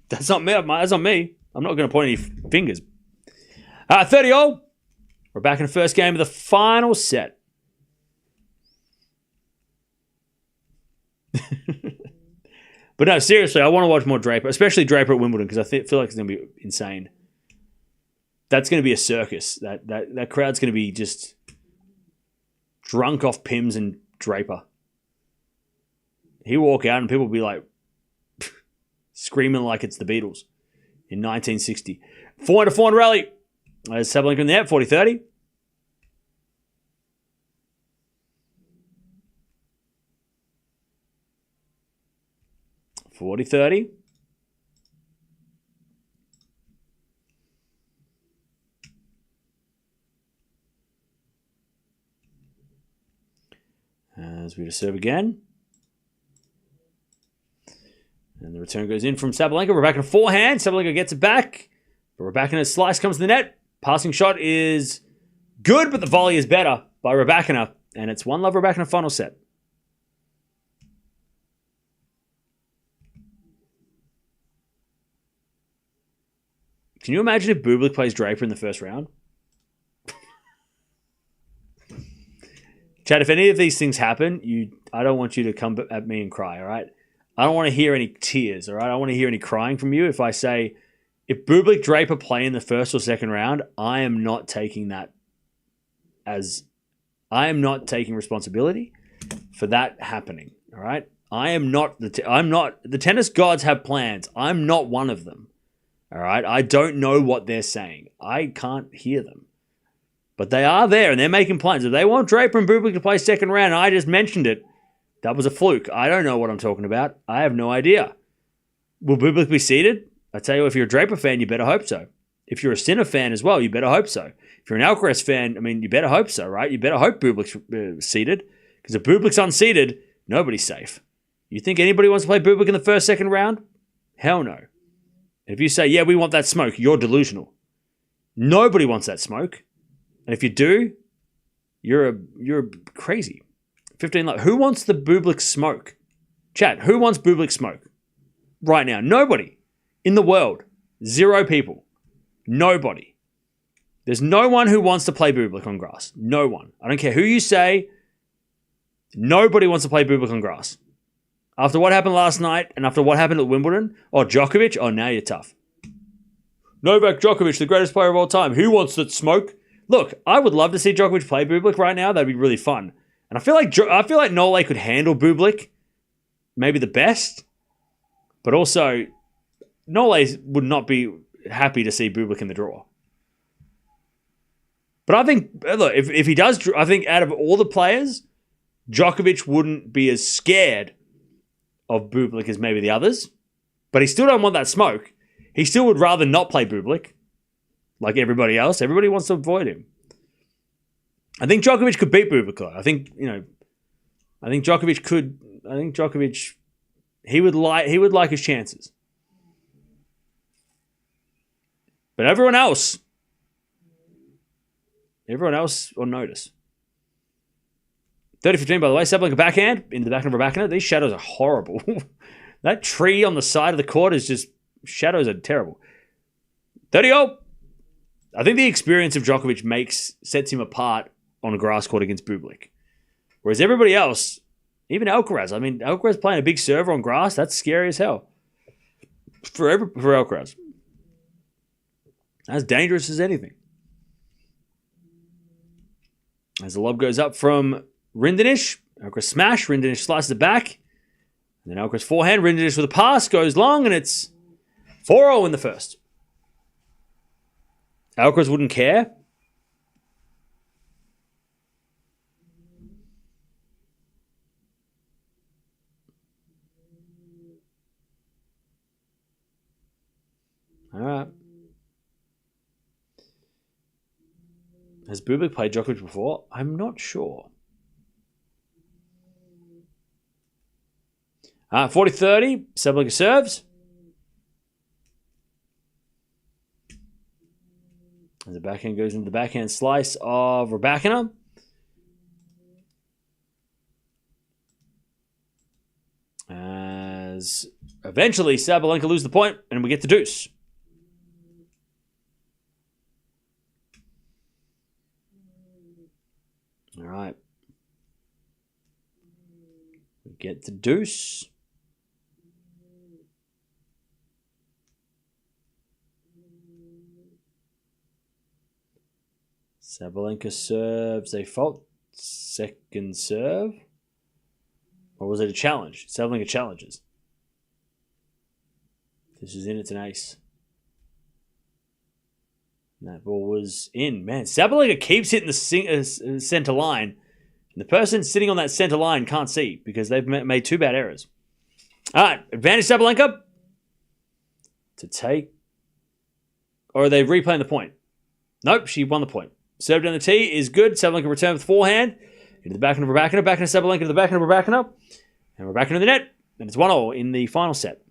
That's not me. That's on me. I'm not going to point any fingers. 30-all. We're back in the first game of the final set. But no, seriously, I want to watch more Draper, especially Draper at Wimbledon, because I feel like it's going to be insane. That's going to be a circus. That crowd's going to be just drunk off Pims and Draper. He'll walk out and people will be like screaming like it's the Beatles in 1960. 400 rally. There's Sabalenka in the net, 40-30. As we just serve again. And the return goes in from Sabalenka. Raducanu forehand. Sabalenka gets it back. But Raducanu's slice comes to the net. Passing shot is good, but the volley is better by Raducanu. And it's 1-love Raducanu final set. Can you imagine if Bublik plays Draper in the first round? Chad, if any of these things happen, I don't want you to come at me and cry, all right? I don't want to hear any tears, all right? I don't want to hear any crying from you. If I say, if Bublik Draper play in the first or second round, I am not taking responsibility for that happening, all right? The tennis gods have plans. I'm not one of them, all right? I don't know what they're saying. I can't hear them. But they are there, and they're making plans. If they want Draper and Bublik to play second round, and I just mentioned it, that was a fluke. I don't know what I'm talking about. I have no idea. Will Bublik be seeded? I tell you, if you're a Draper fan, you better hope so. If you're a Sinner fan as well, you better hope so. If you're an Alcaraz fan, you better hope so, right? You better hope Bublik's seeded. Because if Bublik's unseeded, nobody's safe. You think anybody wants to play Bublik in the first, second round? Hell no. And if you say, yeah, we want that smoke, you're delusional. Nobody wants that smoke. And if you do, you're crazy. 15. Who wants the Bublik smoke? Chat, who wants Bublik smoke? Right now. Nobody. In the world. 0 people. Nobody. There's no one who wants to play Bublik on grass. No one. I don't care who you say. Nobody wants to play Bublik on grass. After what happened last night and after what happened at Wimbledon, Djokovic, now you're tough. Novak Djokovic, the greatest player of all time. Who wants that smoke? Look, I would love to see Djokovic play Bublik right now. That'd be really fun. And I feel like Nole could handle Bublik, maybe the best. But also, Nole would not be happy to see Bublik in the draw. But I think, look, if he does, I think out of all the players, Djokovic wouldn't be as scared of Bublik as maybe the others, but he still don't want that smoke. He still would rather not play Bublik like everybody else. Everybody wants to avoid him. I think Djokovic could beat Bublik, though. I think Djokovic could. I think Djokovic, he would like his chances. But everyone else on notice. 30-15, by the way. Sabalenka backhand into the back of Raducanu. These shadows are horrible. That tree on the side of the court is just, shadows are terrible. 30-0. I think the experience of Djokovic sets him apart on a grass court against Bublik. Whereas everybody else, even Alcaraz, Alcaraz playing a big server on grass, that's scary as hell. For Alcaraz. As dangerous as anything. As the lob goes up from Rinderknech, Alcaraz smash, Rinderknech slices it back. And then Alcaraz forehand, Rinderknech with a pass, goes long, and it's 4-0 in the first. Alcaraz wouldn't care. All right. Has Bublik played Djokovic before? I'm not sure. 40-30. Sabalenka serves. As the backhand goes into the backhand slice of Raducanu. As eventually Sabalenka loses the point and we get the deuce. All right. We get the deuce. Sabalenka serves a fault. Second serve. Or was it a challenge? Sabalenka challenges. This is in. It's an ace. And that ball was in. Man, Sabalenka keeps hitting the center line. And the person sitting on that center line can't see because they've made two bad errors. All right, advantage Sabalenka to take. Or are they replaying the point? Nope, she won the point. Serve down the tee is good. Sabalenka return with forehand. Into the backhand of Raducanu. Backhand of Sabalenka to the backhand of Raducanu. And Raducanu in the net. And it's 1-0 in the final set.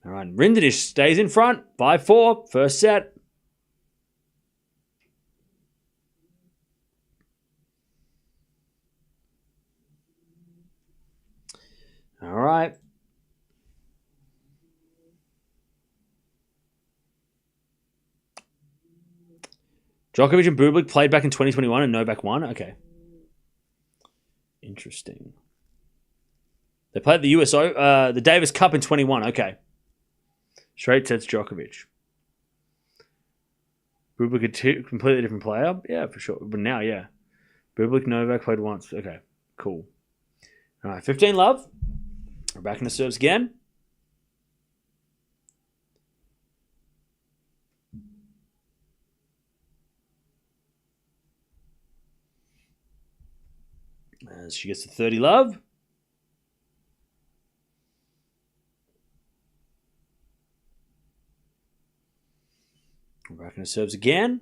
All right, Rinderknech stays in front. 5-4, first set. All right. Djokovic and Bublik played back in 2021 and Novak won? Okay. Interesting. They played the Davis Cup in 21. Okay. Straight sets Djokovic. Bublik a completely different player? Yeah, for sure. But now, yeah. Bublik, Novak played once. Okay, cool. All right, 15 love. We're back in the serves again. As she gets to 30 love. We're back in the serves again.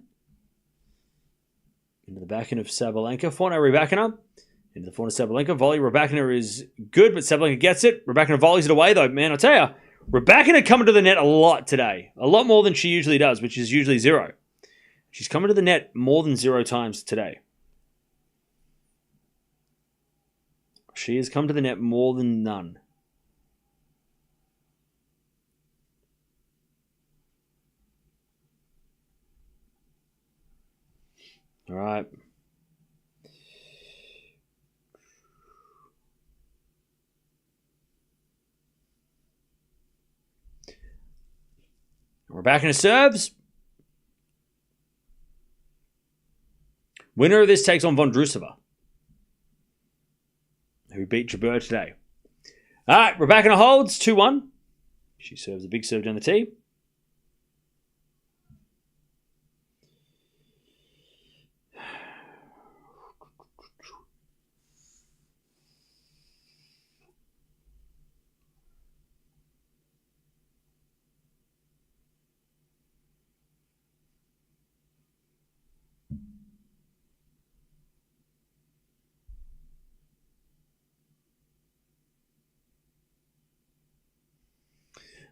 Into the backhand of Sabalenka. Forehand Raducanu. Into the forehand of Sabalenka. Volley Raducanu is good, but Sabalenka gets it. Raducanu volleys it away, though. Man, I'll tell you, Raducanu coming to the net a lot today. A lot more than she usually does, which is usually 0. She's coming to the net more than 0 times today. She has come to the net more than none. All right. We're back in the serves. Winner of this takes on Vondrousova, who beat Jabeur today. All right, Raducanu holds 2-1. She serves a big serve down the tee.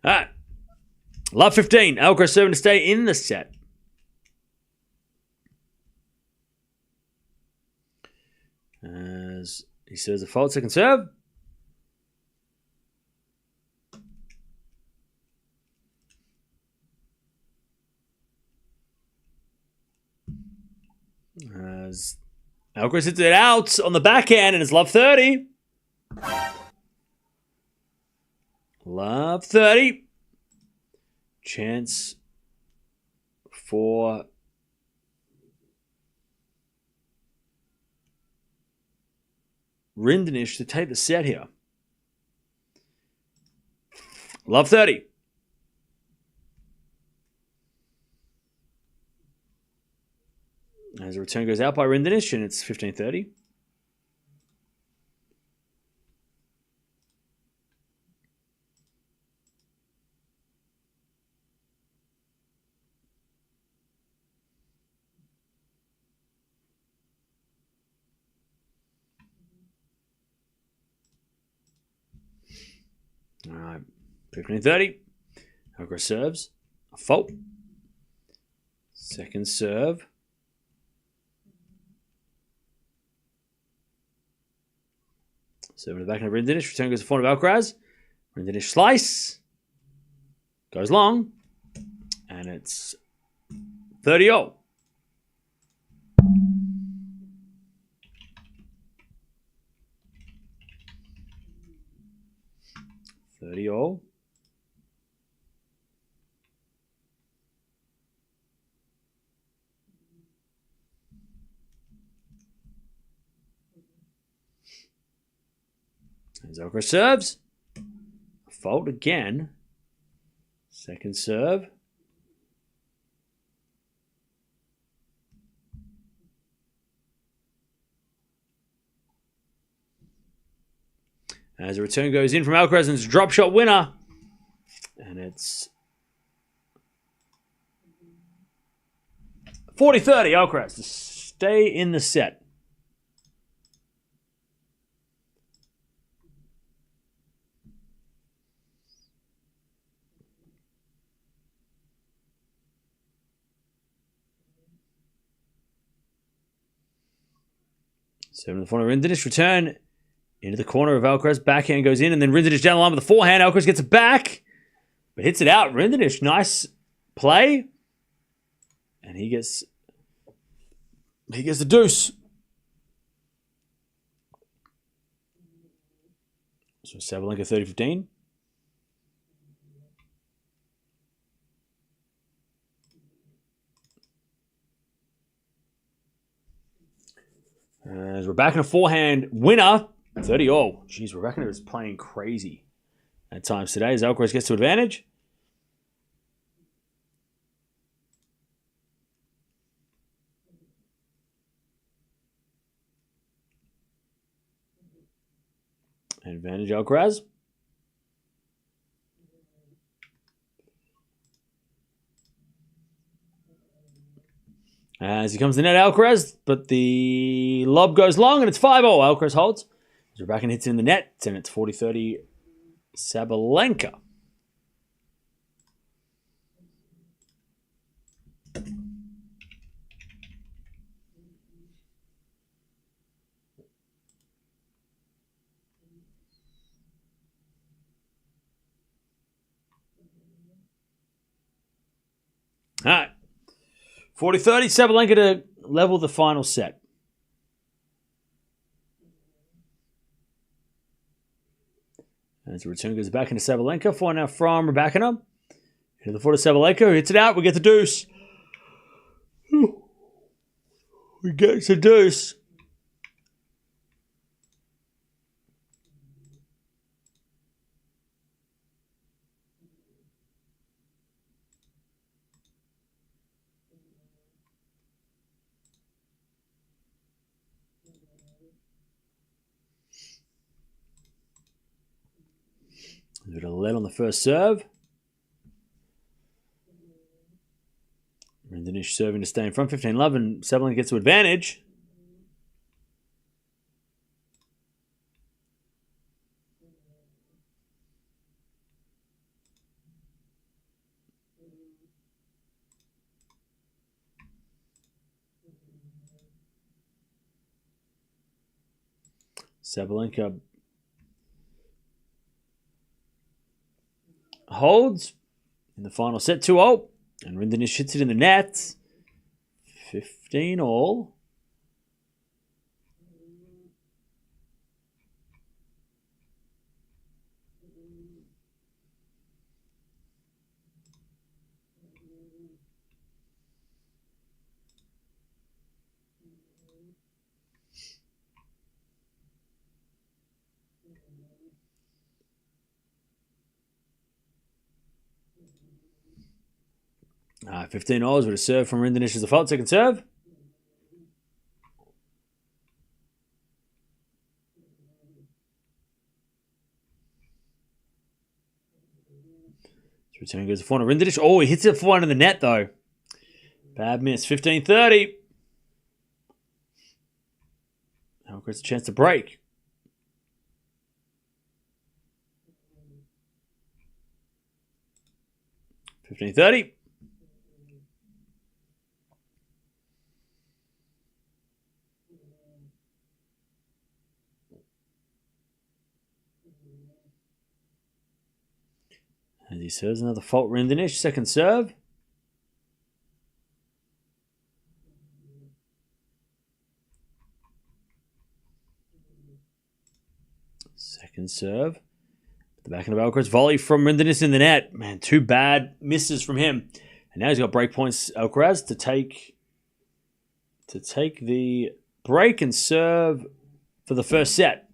All right. Love 15. Alcaraz serving to stay in the set. As he serves a fault, second serve. As Alcaraz hits it out on the backhand and it's love 30. Love 30. Chance for Rinderknech to take the set here. Love 30. As the return goes out by Rinderknech, and it's 15-30. All right, 15-30. Alcaraz serves. A fault. Second serve. Serving to the back of Rinderknech. Return goes to front of Alcaraz. Rinderknech slice. Goes long. And it's 30-all. All. As Alcaraz serves. A fault again. Second serve. As a return goes in from Alcaraz and it's a drop shot winner. And it's 40-30 Alcaraz to stay in the set. Seven in the front of Rinderknech. Return into the corner of Alcaraz. Backhand goes in, and then Rinderknech down the line with the forehand. Alcaraz gets it back, but hits it out. Rinderknech, nice play. And he gets the deuce. So Sabalenka 30-15. As Raducanu forehand winner, 30-all. Jeez, Raducanu is playing crazy at times today as Alcaraz gets to advantage. Advantage Alcaraz. As he comes to net, Alcaraz, but the lob goes long and it's 5-all. Alcaraz holds. Raducanu hits it in the net, and it's 40-30 Sabalenka. All right. 40-30 Sabalenka to level the final set. As the return goes back into Sabalenka. 4 now from Raducanu. Into the foot of Sabalenka, who hits it out. We get the deuce. We get the deuce. A bit of lead on the first serve. Rinderknech serving to stay in front, 15-love, and Sabalenka gets to advantage. Sabalenka holds in the final set 2-0. And Rinderknech hits it in the net. 15 all. $15 with a serve from Rinderknech as the fault. Second serve. Return goes to forehand. Rinderknech. Oh, he hits it forehand in the net, though. Bad miss. 15-30. Now gets a chance to break. $15-30. And he serves another fault. Rinderknech, second serve. Second serve. The back of the Alcaraz volley from Rinderknech in the net. Man, two bad misses from him. And now he's got break points, Alcaraz, to take the break and serve for the first set.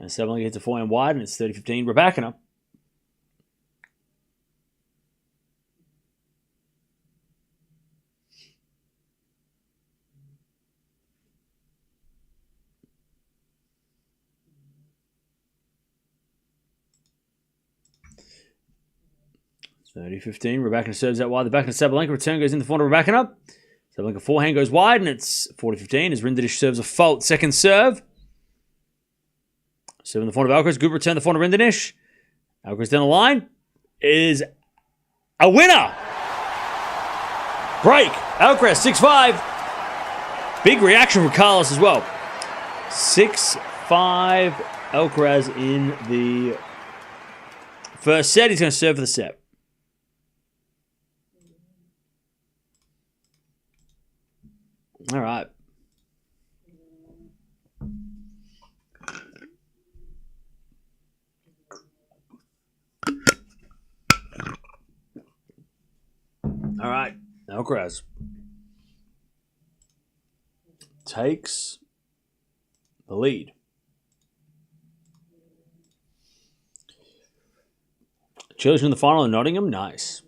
And Sabalenka hits a forehand wide, and it's 30-15. Raducanu. Raducanu serves out wide. The back of Sabalenka. Return goes in the forehand of Raducanu. Sabalenka forehand goes wide, and it's 40-15 as Rinderknech serves a fault. Second serve. Serving the forehand of Alcaraz. Good return the forehand of Rinderknech. Alcaraz down the line. Is a winner. Break. Alcaraz 6-5. Big reaction from Carlos as well. 6-5. Alcaraz in the first set. He's going to serve for the set. All right. All right. Alcaraz takes the lead. Children in the final in Nottingham. Nice.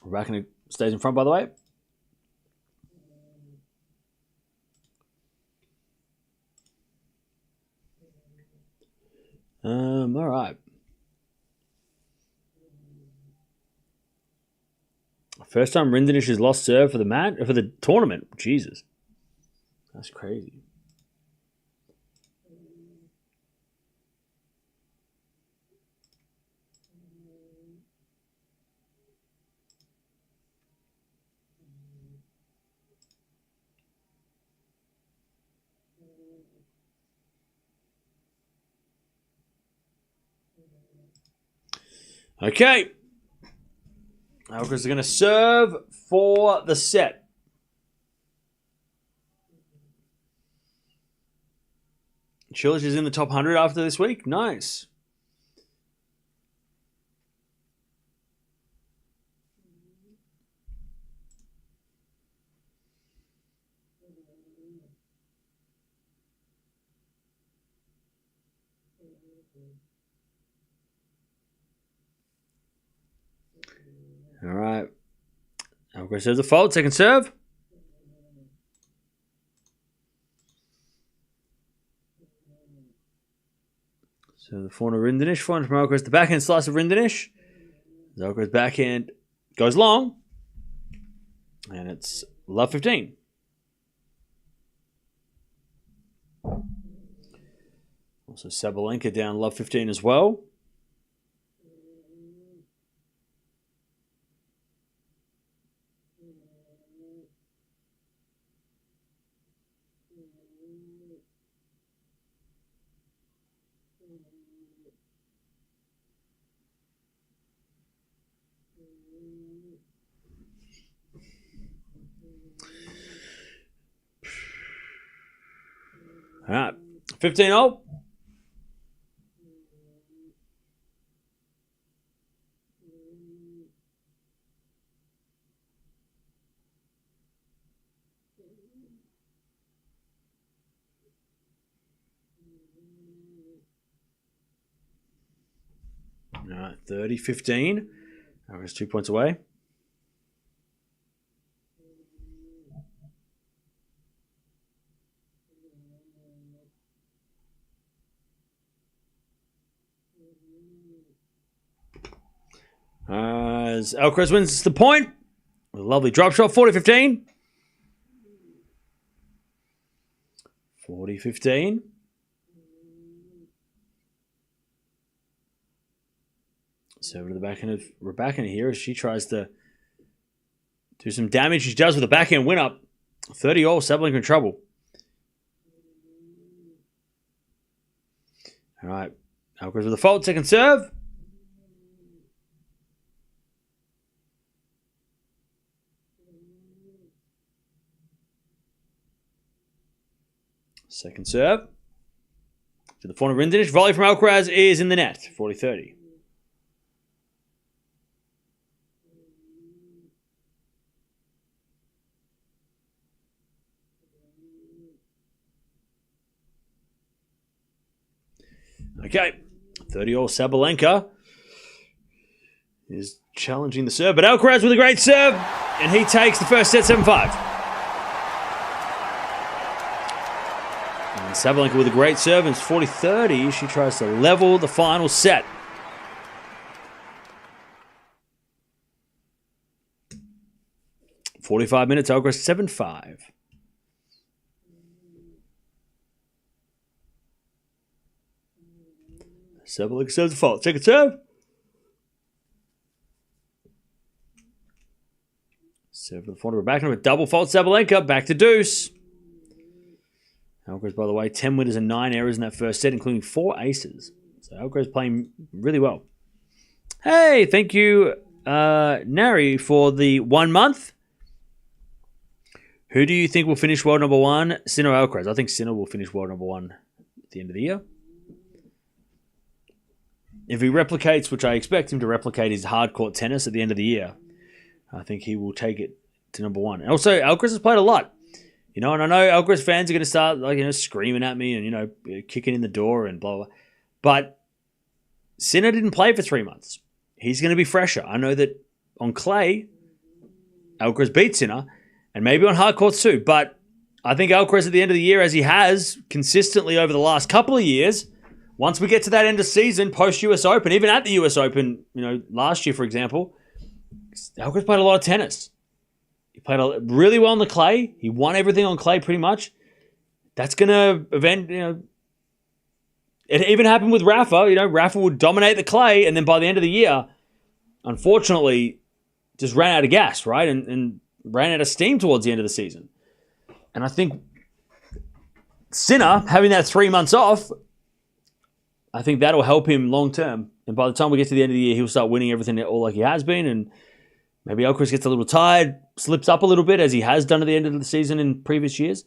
Raducanu stays in front, by the way. All right. First time Rinderknech has lost serve for the tournament. Jesus. That's crazy. Okay. Alcaraz is going to serve for the set. Cilic is in the top 100 after this week. Nice. All right. Alcaraz serves a fault. Second serve. So the forehand of Rinderknech. Forehand from Alcaraz. The backhand slice of Rinderknech. Alcaraz backhand goes long. And it's love 15. Also Sabalenka down love 15 as well. All right. 15-0. All right. 30-15. Alcaraz 2 points away. As Alcaraz wins the point. A lovely drop shot. 40-15. 40-15. So to the backhand of Raducanu here as she tries to do some damage. She does with a backhand win up. 30-all. Sabalenka in trouble. All right. Alcaraz with a fault. Second serve. Second serve. To the forehand of Rinderknech. Volley from Alcaraz is in the net. 40-30. Okay. 30-all Sabalenka is challenging the serve. But Alcaraz with a great serve. And he takes the first set 7-5. Sabalenka with a great serve, and it's 40-30. She tries to level the final set. "45 minutes, Alcaraz 7-5. Sabalenka serves the fault. Second serve. Serve for the forehand. We're back with double fault. Sabalenka back to deuce. Alcaraz, by the way, 10 winners and 9 errors in that first set, including 4 aces. So Alcaraz playing really well. Hey, thank you, Nari, for the 1 month. Who do you think will finish world number 1? Sinner or Alcaraz? I think Sinner will finish world number 1 at the end of the year. If he replicates, which I expect him to replicate, his hard-court tennis at the end of the year, I think he will take it to number 1. And also, Alcaraz has played a lot. You know, and I know Alcaraz fans are going to start, screaming at me and, kicking in the door and blah, blah. But Sinner didn't play for 3 months. He's going to be fresher. I know that on clay, Alcaraz beat Sinner, and maybe on hard courts too. But I think Alcaraz at the end of the year, as he has consistently over the last couple of years, once we get to that end of season, post-US Open, even at the US Open, last year, for example, Alcaraz played a lot of tennis. He played really well on the clay. He won everything on clay pretty much. That's going to event, It even happened with Rafa. Rafa would dominate the clay, and then by the end of the year, unfortunately, just ran out of gas, right? And ran out of steam towards the end of the season. And I think Sinner, having that 3 months off, I think that'll help him long term. And by the time we get to the end of the year, he'll start winning everything all like he has been, and maybe Alcaraz gets a little tired, slips up a little bit, as he has done at the end of the season in previous years.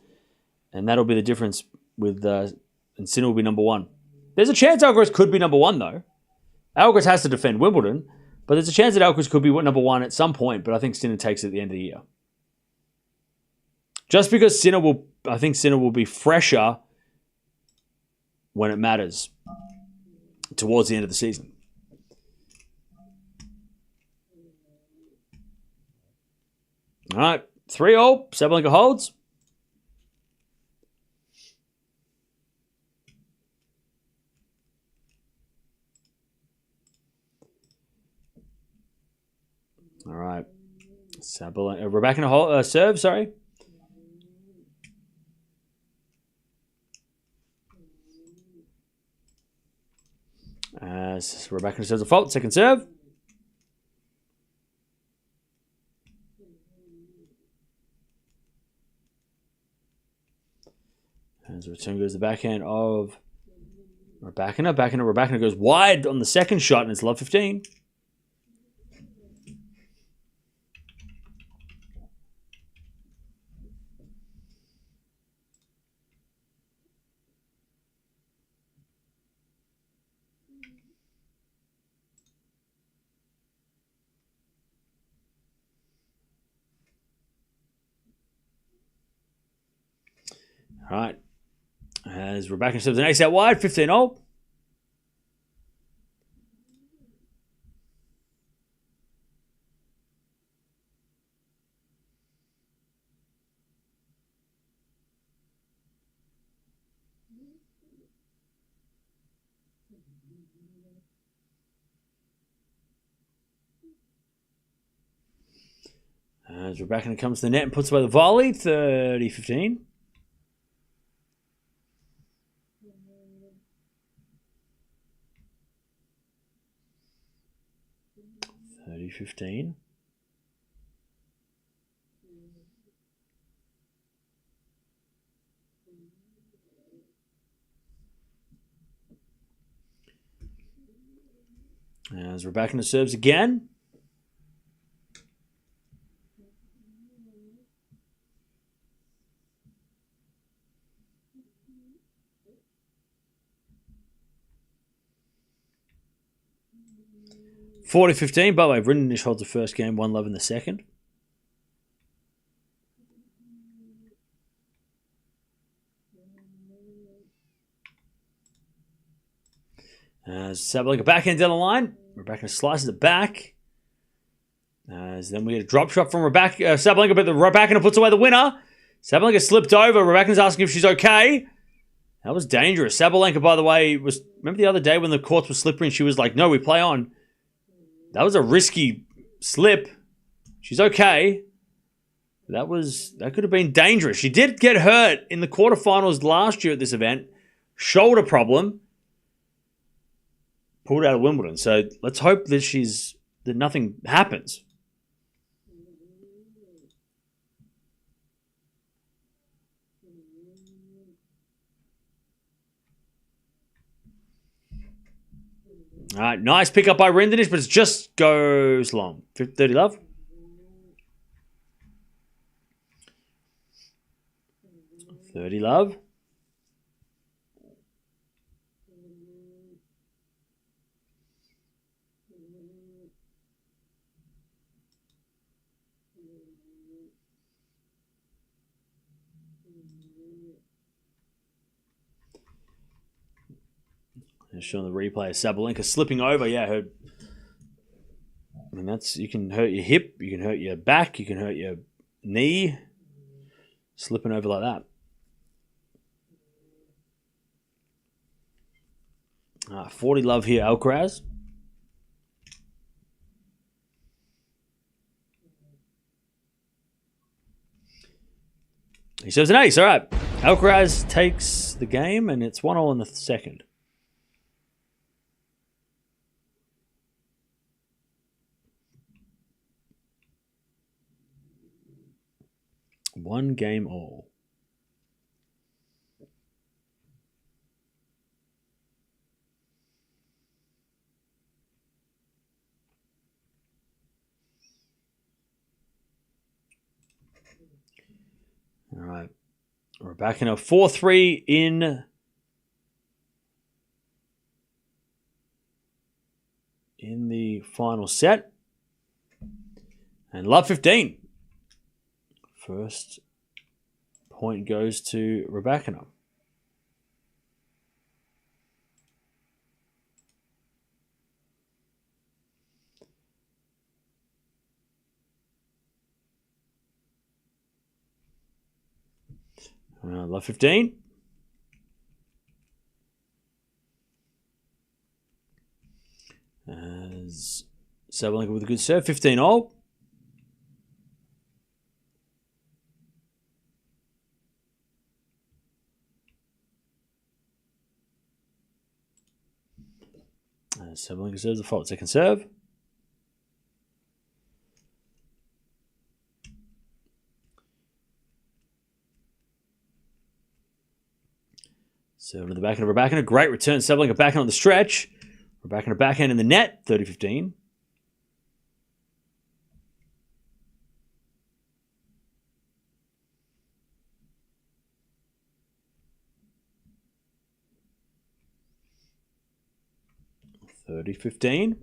And that'll be the difference with... and Sinner will be number 1. There's a chance Alcaraz could be number 1, though. Alcaraz has to defend Wimbledon, but there's a chance that Alcaraz could be number 1 at some point, but I think Sinner takes it at the end of the year. Just because I think Sinner will be fresher when it matters towards the end of the season. All right, 3-all. Sabalenka holds. All right. Sabalenka, Raducanu serve, sorry. As Raducanu serves a fault, second serve. As the return goes the backhand of Rybakina goes wide on the second shot, and it's love 15. All right. As Rybakina serves an ace out wide, 15-all. As Rybakina comes to the net and puts away the volley, 30-15. As Rybakina serves again. (40-15). By the way, Rinderknech holds the first game, 1-love in the second. As Sabalenka backhand down the line. Rybakina slices it back. As then we get a drop shot from Sabalenka, but the Rybakina puts away the winner. Sabalenka slipped over. Rybakina's asking if she's okay. That was dangerous. Sabalenka, by the way, remember the other day when the courts were slippery and she was like, no, we play on. That was a risky slip. She's okay. That could have been dangerous. She did get hurt in the quarterfinals last year at this event. Shoulder problem. Pulled out of Wimbledon. So let's hope that nothing happens. All right, nice pickup by Rinderknech, but it just goes long. 30 love. $30 love. Showing the replay of Sabalenka slipping over. Yeah, you can hurt your hip, you can hurt your back, you can hurt your knee, slipping over like that. 40 love here, Alcaraz. He serves an ace. All right, Alcaraz takes the game, and it's 1-1 in the second. One game all. All right. We're back in a 4-3 in the final set. And love 15. First point goes to Rybakina. Love 15. As Sabalenka with a good serve, 15-all. Sabalenka serves the fault. Second serve. Serve to the backhand of Raducanu. Great return. Sabalenka backhand on the stretch. Raducanu backhand in the net. 30-15. (30-15).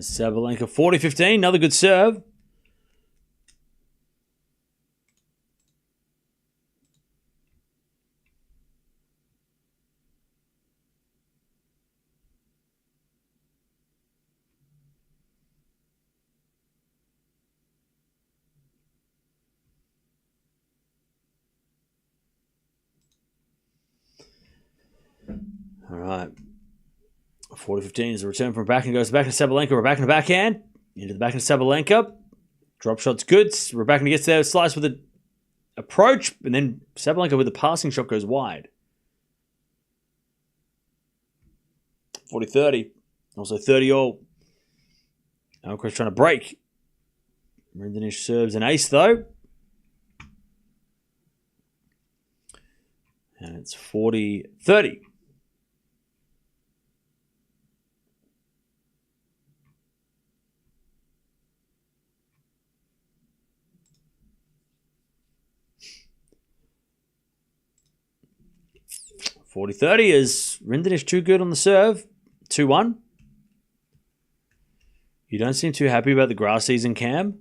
Sabalenka 40-15. Another good serve. All right. 40-15 is a return from backhand. Goes back to Sabalenka. Raducanu backhand. Into the backhand of Sabalenka. Drop shot's good. Raducanu gets there. Slice with an approach. And then Sabalenka with the passing shot goes wide. 40-30. Also 30-all. Alcaraz trying to break. Rinderknech serves an ace though. And it's 40-30. (40-30) is Rinderknech too good on the serve. 2-1. You don't seem too happy about the grass season, Cam.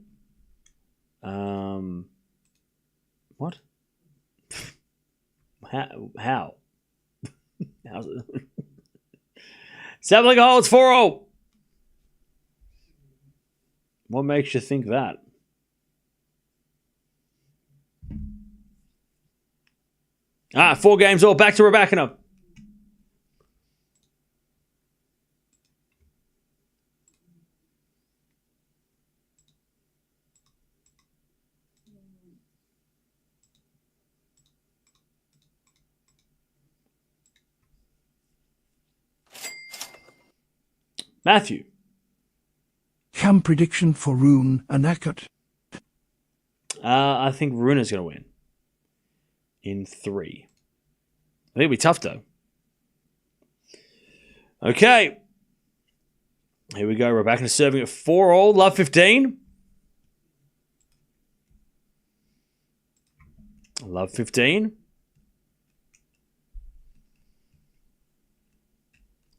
What? How? How's it? Sabalenka holds 4-0. What makes you think that? Ah, 4 games all. Back to Raducanu. Matthew. Cam prediction for Rune and Eckert. I think Rune is going to win. In 3. I think it'll be tough though. Okay. Here we go. Raducanu serving at 4-all. Love 15. Love 15.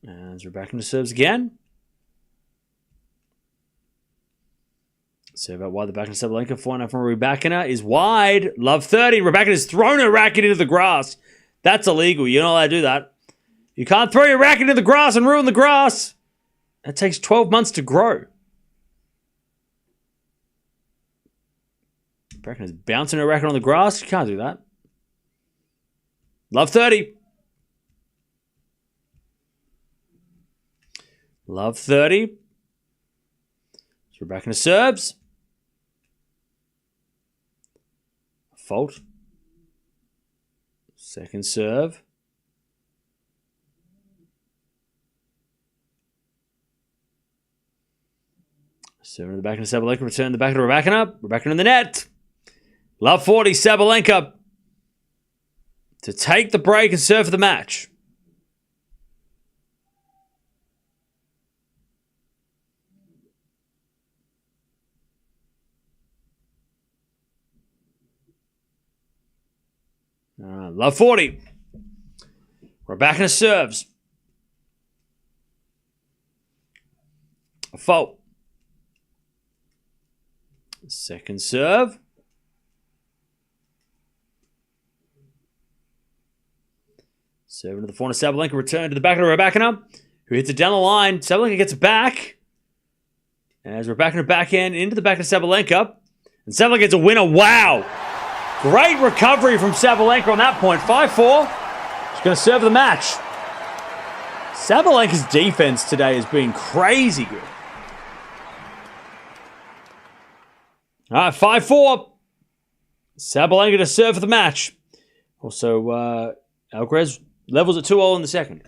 And Raducanu serves again. Serve out wide the back of Sabalenka. 4-0 from Raducanu is wide. Love 30. Raducanu has thrown her racket into the grass. That's illegal. You're not allowed to do that. You can't throw your racket into the grass and ruin the grass. That takes 12 months to grow. Raducanu is bouncing her racket on the grass. You can't do that. Love 30. Love 30. So Raducanu serves. Fault. Second serve. Serve in the back of Sabalenka. Return the back of Raducanu. Raducanu in the net. Love 40. Sabalenka to take the break and serve for the match. Love 40. Raducanu serves. A fault. Second serve. Serve into the corner. Sabalenka return to the back of Raducanu, who hits it down the line. Sabalenka gets it back. As Raducanu backhand into the back of Sabalenka. And Sabalenka gets a winner. Wow! Great recovery from Sabalenka on that point. 5-4. She's going to serve the match. Sabalenka's defense today has been crazy good. All right, 5-4. Sabalenka to serve for the match. Also, Alcaraz levels at 2-0 in the second.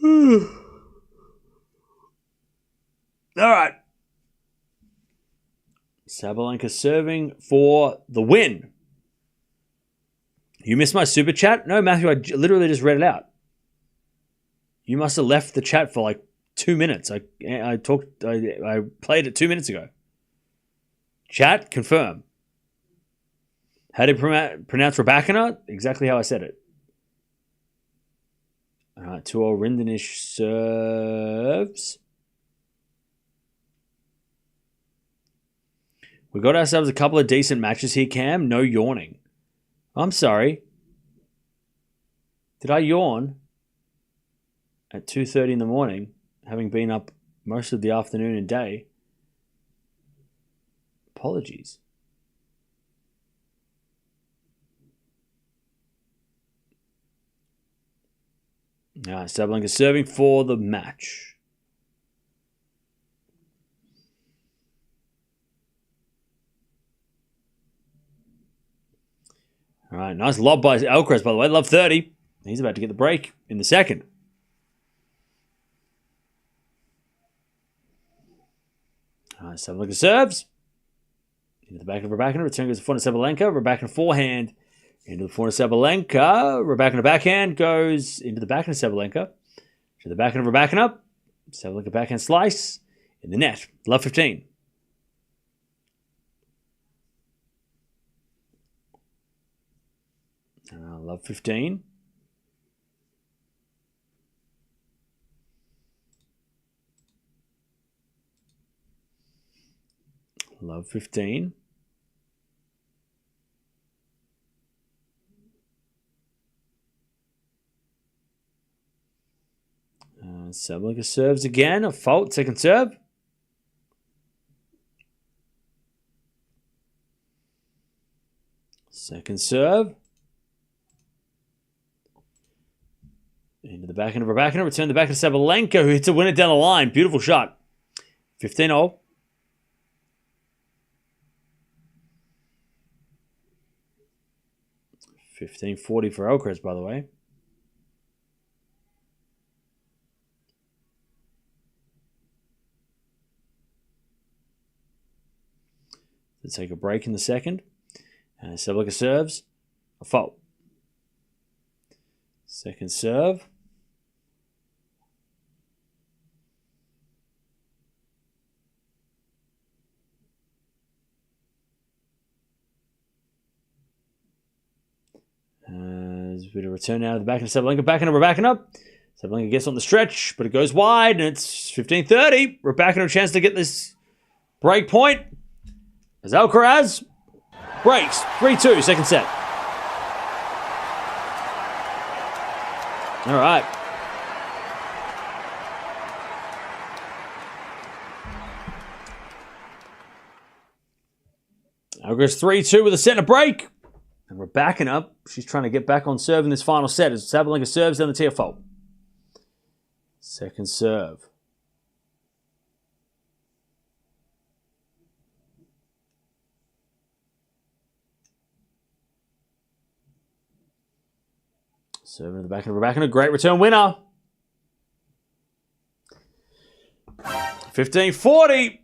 All right. Sabalenka serving for the win. You missed my super chat? No, Matthew, I literally just read it out. You must have left the chat for like 2 minutes. I played it 2 minutes ago. Chat, confirm. How do you pronounce Raducanu? Exactly how I said it. All right, 2-0 Rinderknech serves. We got ourselves a couple of decent matches here, Cam. No yawning. I'm sorry. Did I yawn at 2:30 in the morning, having been up most of the afternoon and day? Apologies. All right, Sabalenka serving for the match. All right, nice lob by Alcaraz, by the way. Love 30. He's about to get the break in the second. All right, Sabalenka serves. Into the back of Raducanu. Return goes to front of Sabalenka. Raducanu forehand. Into the front of Sabalenka. Raducanu backhand goes into the back of Sabalenka. To the back of Raducanu. Sabalenka backhand slice. In the net. Love 15. Love 15. Love 15. Sabalenka serves again. A fault. Second serve. Second serve. Into the backhand of Raducanu. Return the back of Sabalenka, who hits a winner down the line. Beautiful shot. 15-0. $15.40 for Alcaraz, by the way. Let's take a break in the second. Sabalenka serves. A fault. Second serve. There's a bit of return out of the back of Sabalenka. Back into Raducanu. Sabalenka gets on the stretch, but it goes wide, and it's 15-30. Raducanu a chance to get this break point. As Alcaraz breaks. 3-2, second set. All right. Alcaraz 3-2 with a set and a break. And we're backing up. She's trying to get back on serve in this final set as Sabalenka serves down the tier fault. Second serve. Serving in the back of Raducanu. Great return winner. 15-40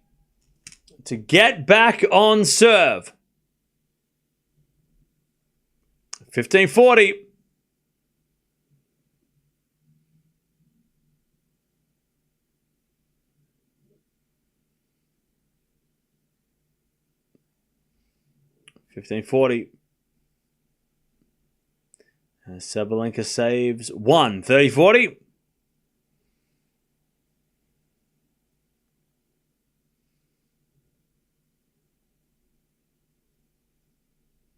to get back on serve. 15-40. Sabalenka saves 1. 30-40.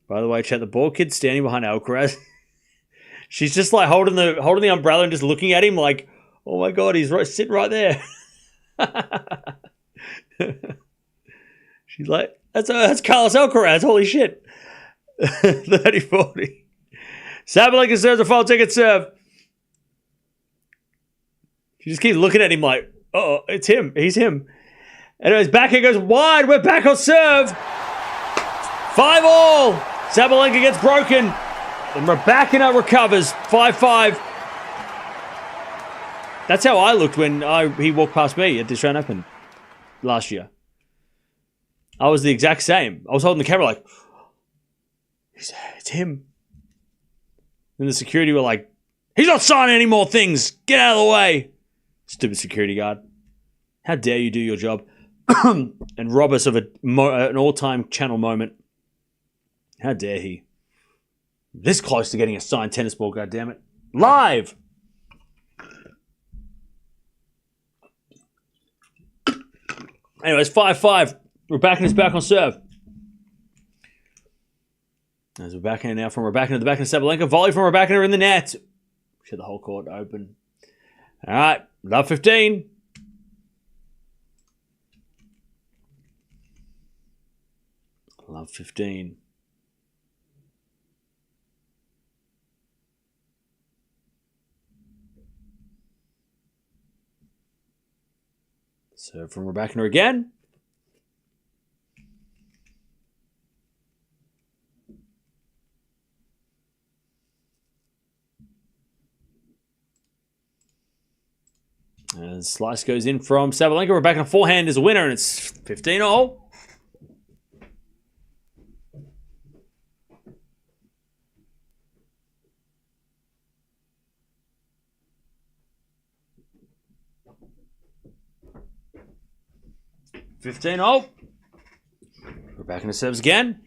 By the way, check the ball kid standing behind Alcaraz. She's just like holding the umbrella and just looking at him like, oh my god, he's sitting right there. She's like, that's Carlos Alcaraz. Holy shit. 30-40. Sabalenka serves a foul ticket serve. She just keeps looking at him like, oh, it's him. He's him. Anyways, backhand goes wide. We're back on serve. 5-all. Sabalenka gets broken. And Raducanu recovers. 5-5. That's how I looked when he walked past me at the Australian Open last year. I was the exact same. I was holding the camera like, it's him. And the security were like, he's not signing any more things. Get out of the way. Stupid security guard. How dare you do your job and rob us of an all-time channel moment. How dare he? This close to getting a signed tennis ball, goddammit. Live! Anyways, 5-5. Raducanu is back on serve. As Raducanu now from Raducanu to the back of Sabalenka. Volley from Raducanu in the net. Should the whole court open. All right, love 15. Love 15. Serve from Raducanu again. And slice goes in from Sabalenka. Raducanu forehand is a winner, and it's 15-all. Raducanu serves again.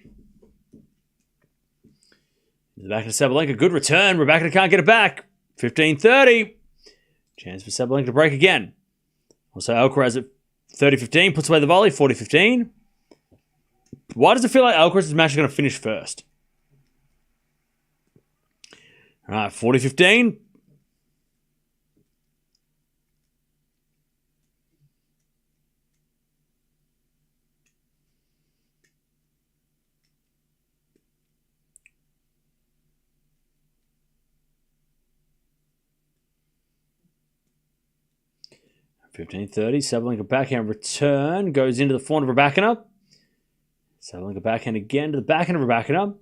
Back to Sabalenka. Good return. Raducanu can't get it back. 15-30. Chance for Sabalenka to break again. Also, Alcaraz at 30-15 puts away the volley. 40-15. Why does it feel like Alcaraz's match is going to finish first? All right, 40-15. Sabalenka backhand return goes into the forehand of Raducanu. Sabalenka backhand again to the backhand of Raducanu.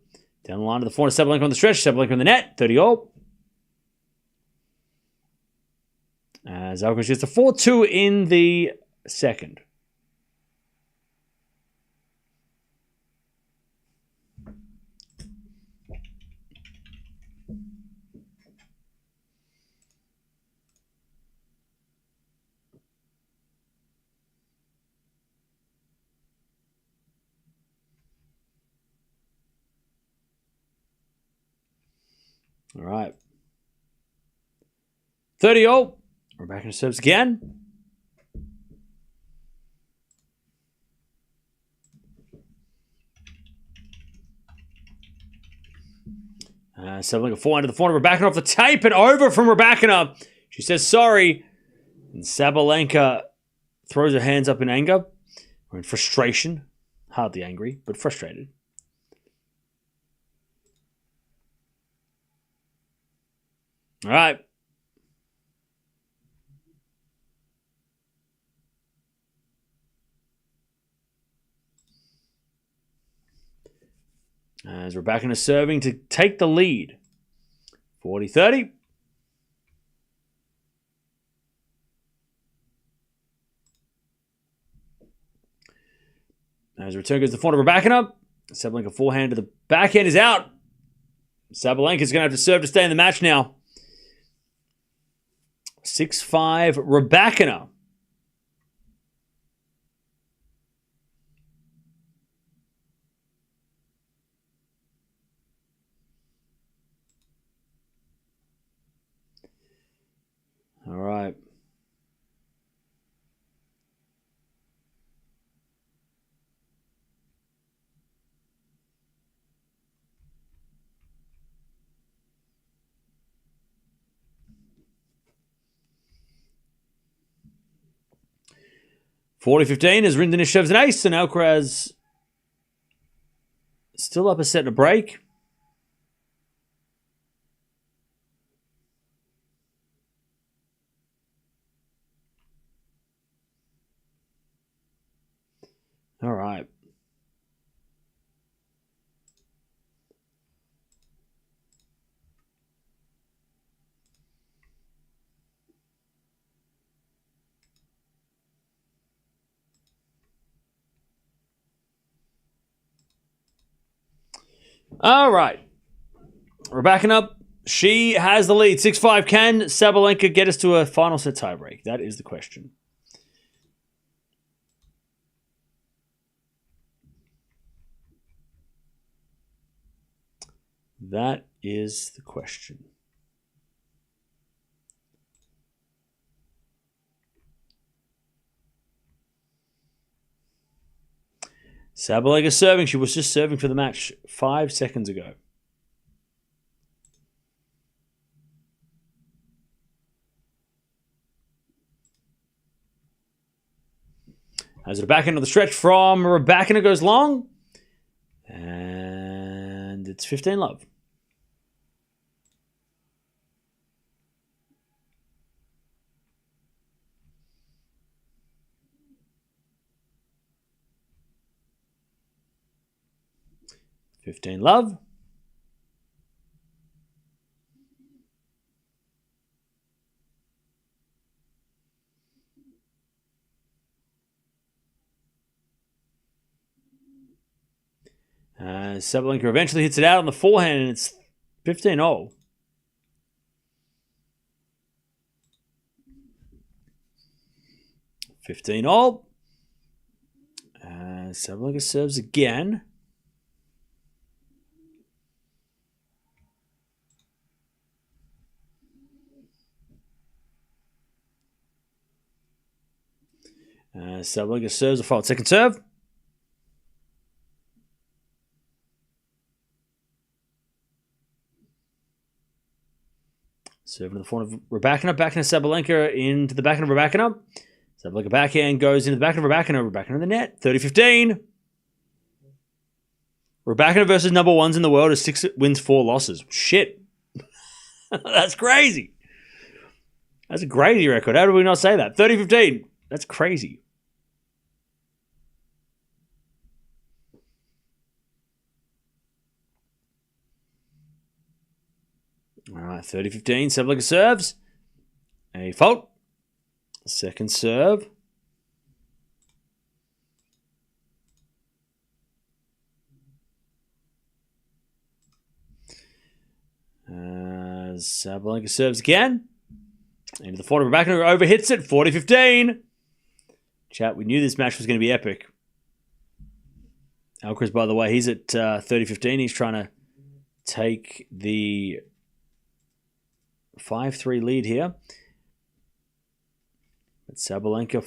Down the line to the forehand of Sabalenka on the stretch. Sabalenka in the net. 30-all. As Alcaraz gets to 4-2 in the second. All right. 30-all. Raducanu serves again. Sabalenka forehand to the forehand of Raducanu off the tape and over from Raducanu. She says sorry. And Sabalenka throws her hands up in anger or in frustration. Hardly angry, but frustrated. All right. As Raducanu is serving to take the lead. 40-30. As return goes to the forehand of Raducanu. Sabalenka forehand to the backhand is out. Sabalenka is going to have to serve to stay in the match now. 6-5 Raducanu. All right. (40-15) as Rinderknech shoves an ace, and Alcaraz still up a set and a break. All right. All right. We're backing up. She has the lead. 6-5. Can Sabalenka get us to a final set tiebreak? That is the question. That is the question. Sabalenka serving. She was just serving for the match 5 seconds ago. As the back end of the stretch from Raducanu goes long. And it's 15-love. Love. Sabalenka eventually hits it out on the forehand, and it's 15-all. Sabalenka serves again. Sabalenka serves a fault. Second serve. Serving to the front of Raducanu. Backhand Sabalenka into the backhand of Raducanu. Sabalenka backhand goes into the backhand of Raducanu. Raducanu in the net. 30-15. Raducanu versus number ones in the world is 6 wins, 4 losses. Shit. That's crazy. That's a crazy record. How do we not say that? 30-15. That's crazy. All right, 30-15. Sabalenka serves. A fault. Second serve. Sabalenka serves again. Into the forehand of Raducanu, overhits it. 40-15. Chat, we knew this match was going to be epic. Alcaraz, by the way, he's at 30-15. He's trying to take the 5-3 lead here. But Sabalenka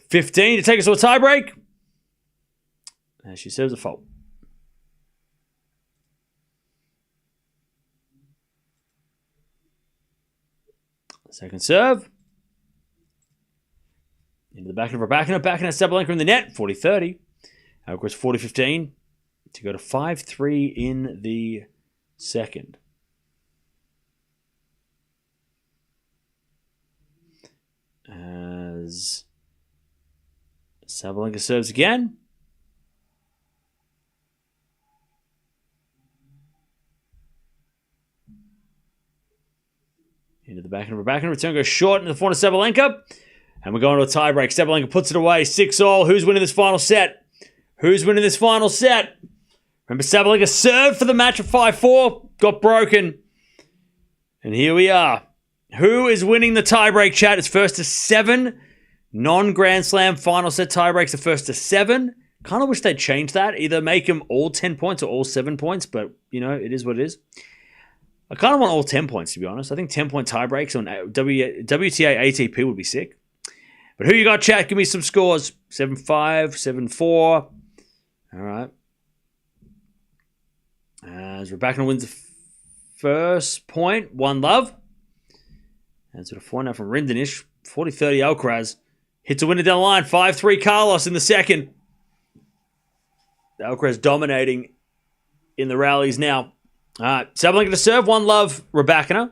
40-15 to take us to a tiebreak. And she serves a fault. Second serve. Into the back of Raducanu. Backhand Sabalenka in the net. 40-30. Alcaraz 40-15 to go to 5-3 in the second. As Sabalenka serves again. Into the back of Raducanu. Return goes short into the front of Sabalenka. And we're going to a tiebreak. Sabalenka puts it away. 6-all. Who's winning this final set? Remember, Sabalenka served for the match at 5-4. Got broken. And here we are. Who is winning the tiebreak, chat? It's first to 7. Non-Grand Slam final set tiebreaks are first to 7. Kind of wish they'd change that. Either make them all 10 points or all 7 points. But, you know, it is what it is. I kind of want all 10 points, to be honest. I think 10-point tiebreaks on WTA ATP would be sick. But who you got, chat? Give me some scores. 7-5, 7-4. All right. As Raducanu wins the first point, 1-love. And sort of 4 now from Rinderknech. 40-30 Alcaraz. Hits a winner down the line. 5-3 Carlos in the second. Alcaraz dominating in the rallies now. All right. Sabalenka to serve. 1-love Raducanu.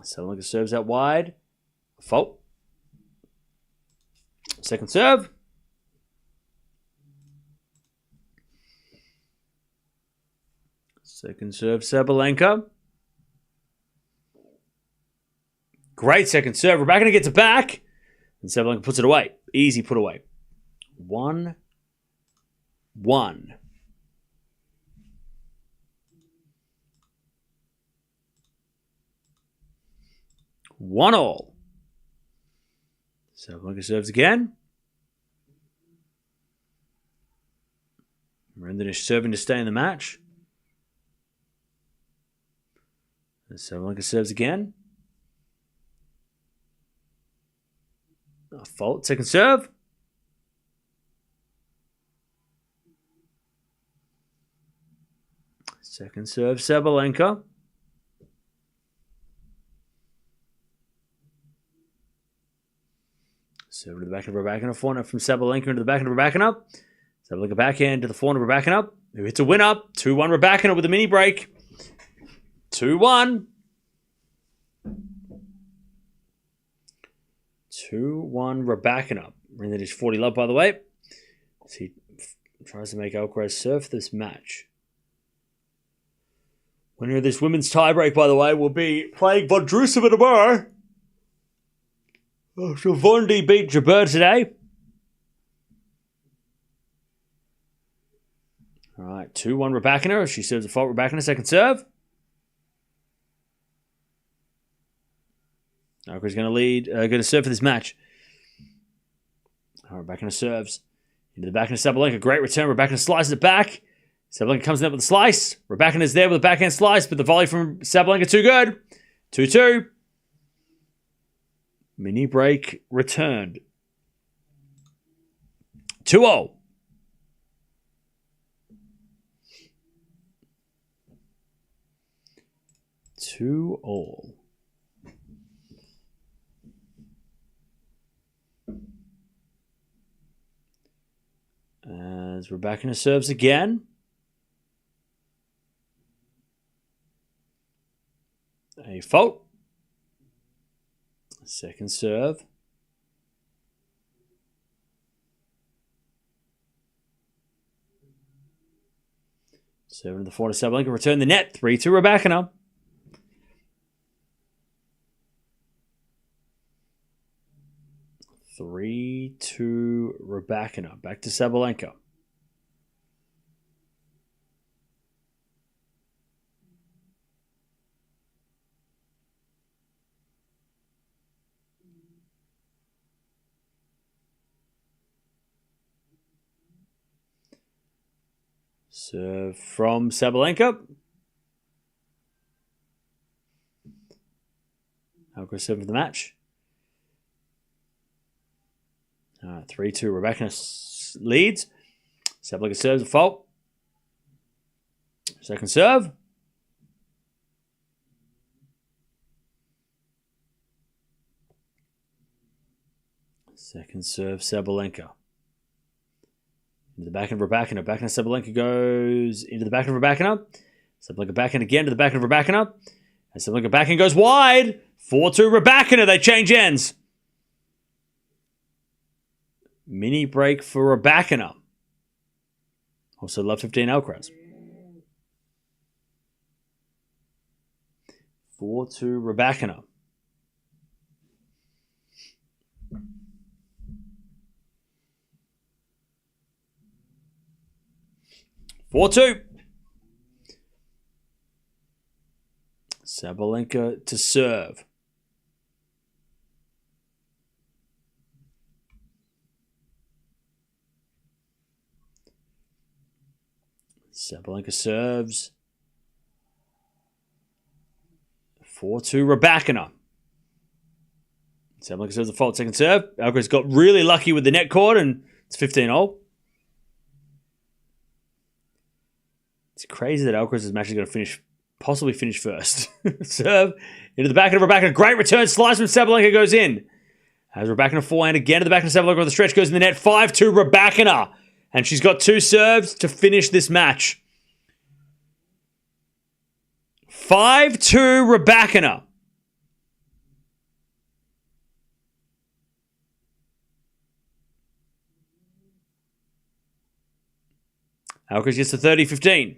Sabalenka serves out wide. Fault. Second serve. Second serve, Sabalenka. Great second serve. Raducanu gets it back. And Sabalenka puts it away. Easy put away. 1-1. 1-1. Sabalenka serves again. Rinderknech serving to stay in the match. And Sabalenka serves again. A fault. Second serve. Second serve, Sabalenka. Serve to the back of Raducanu. Forehand from Sabalenka into the back of Raducanu. Sabalenka backhand to the forehand of Raducanu, who hits a winner. 2-1 Raducanu with a mini break. 2-1. 2-1 Raducanu. Rinderknech 40 love, by the way. As he tries to make Alcaraz serve this match. Winner of this women's tiebreak, by the way, will be playing Vondrousova tomorrow. So Vondi beat Jabeur today. All right, 2-1 Raducanu. She serves a fault. Raducanu, second serve. Alcaraz going to lead, going to serve for this match. All right, Raducanu serves. Into the backhand of Sabalenka. Great return. Raducanu slices it back. Sabalenka comes in with a slice. Raducanu is there with a backhand slice, but the volley from Sabalenka too good. 2-2. Mini break returned. 2-0. Two all. As Raducanu serves again. A fault. Second serve. Serving to the forehand of Sabalenka. Return the net. 3-2 Raducanu. 3-2 Raducanu. Back to Sabalenka. Serve from Sabalenka. Alcaraz serving for the match. 3-2 Raducanu leads. Sabalenka serves a fault. Second serve. Second serve Sabalenka. Into the backhand of Raducanu. Backhand of Sabalenka goes into the backhand of Raducanu. Sabalenka backhand again to the backhand of Raducanu. And Sabalenka backhand goes wide. 4-2 Raducanu. They change ends. Mini break for Raducanu. Also love 15 Alcaraz. 4-2 Raducanu. Sabalenka to serve. Sabalenka serves. 4-2 Raducanu. Sabalenka serves the fault. Second serve. Alcaraz got really lucky with the net cord, and it's 15-0. It's crazy that Alcaraz's match is going to possibly finish first. Serve into the backhand of Raducanu. Great return. Slice from Sabalenka goes in. As Raducanu forehand again to the backhand of Sabalenka on the stretch goes in the net. 5-2 Raducanu. And she's got 2 serves to finish this match. 5-2 Raducanu. Alcaraz gets to 30-15.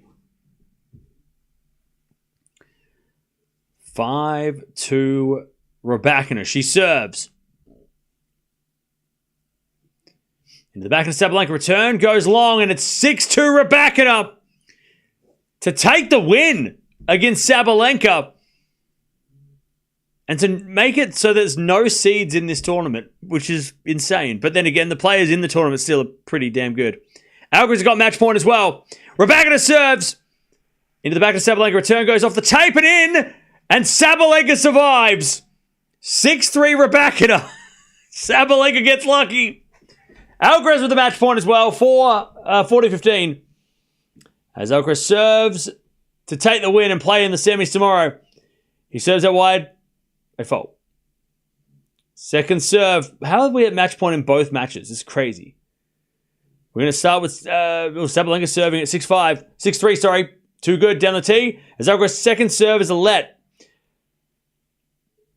5-2 Raducanu. She serves. Into the back of the Sabalenka return, goes long, and it's 6-2 Rybakina to take the win against Sabalenka. And to make it so there's no seeds in this tournament, which is insane. But then again, the players in the tournament still are pretty damn good. Alcaraz got match point as well. Rybakina serves. Into the back of Sabalenka. Return goes off the tape and in. And Sabalenka survives. 6-3 Rybakina. Sabalenka gets lucky. Alcaraz with the match point as well. 40-15. As Alcaraz serves to take the win and play in the semis tomorrow. He serves out wide. A fault. Second serve. How are we at match point in both matches? This is crazy. We're going to start with Sabalenka serving at 6-5. 6-3, sorry. Too good down the tee. As Alcaraz' second serve is a let.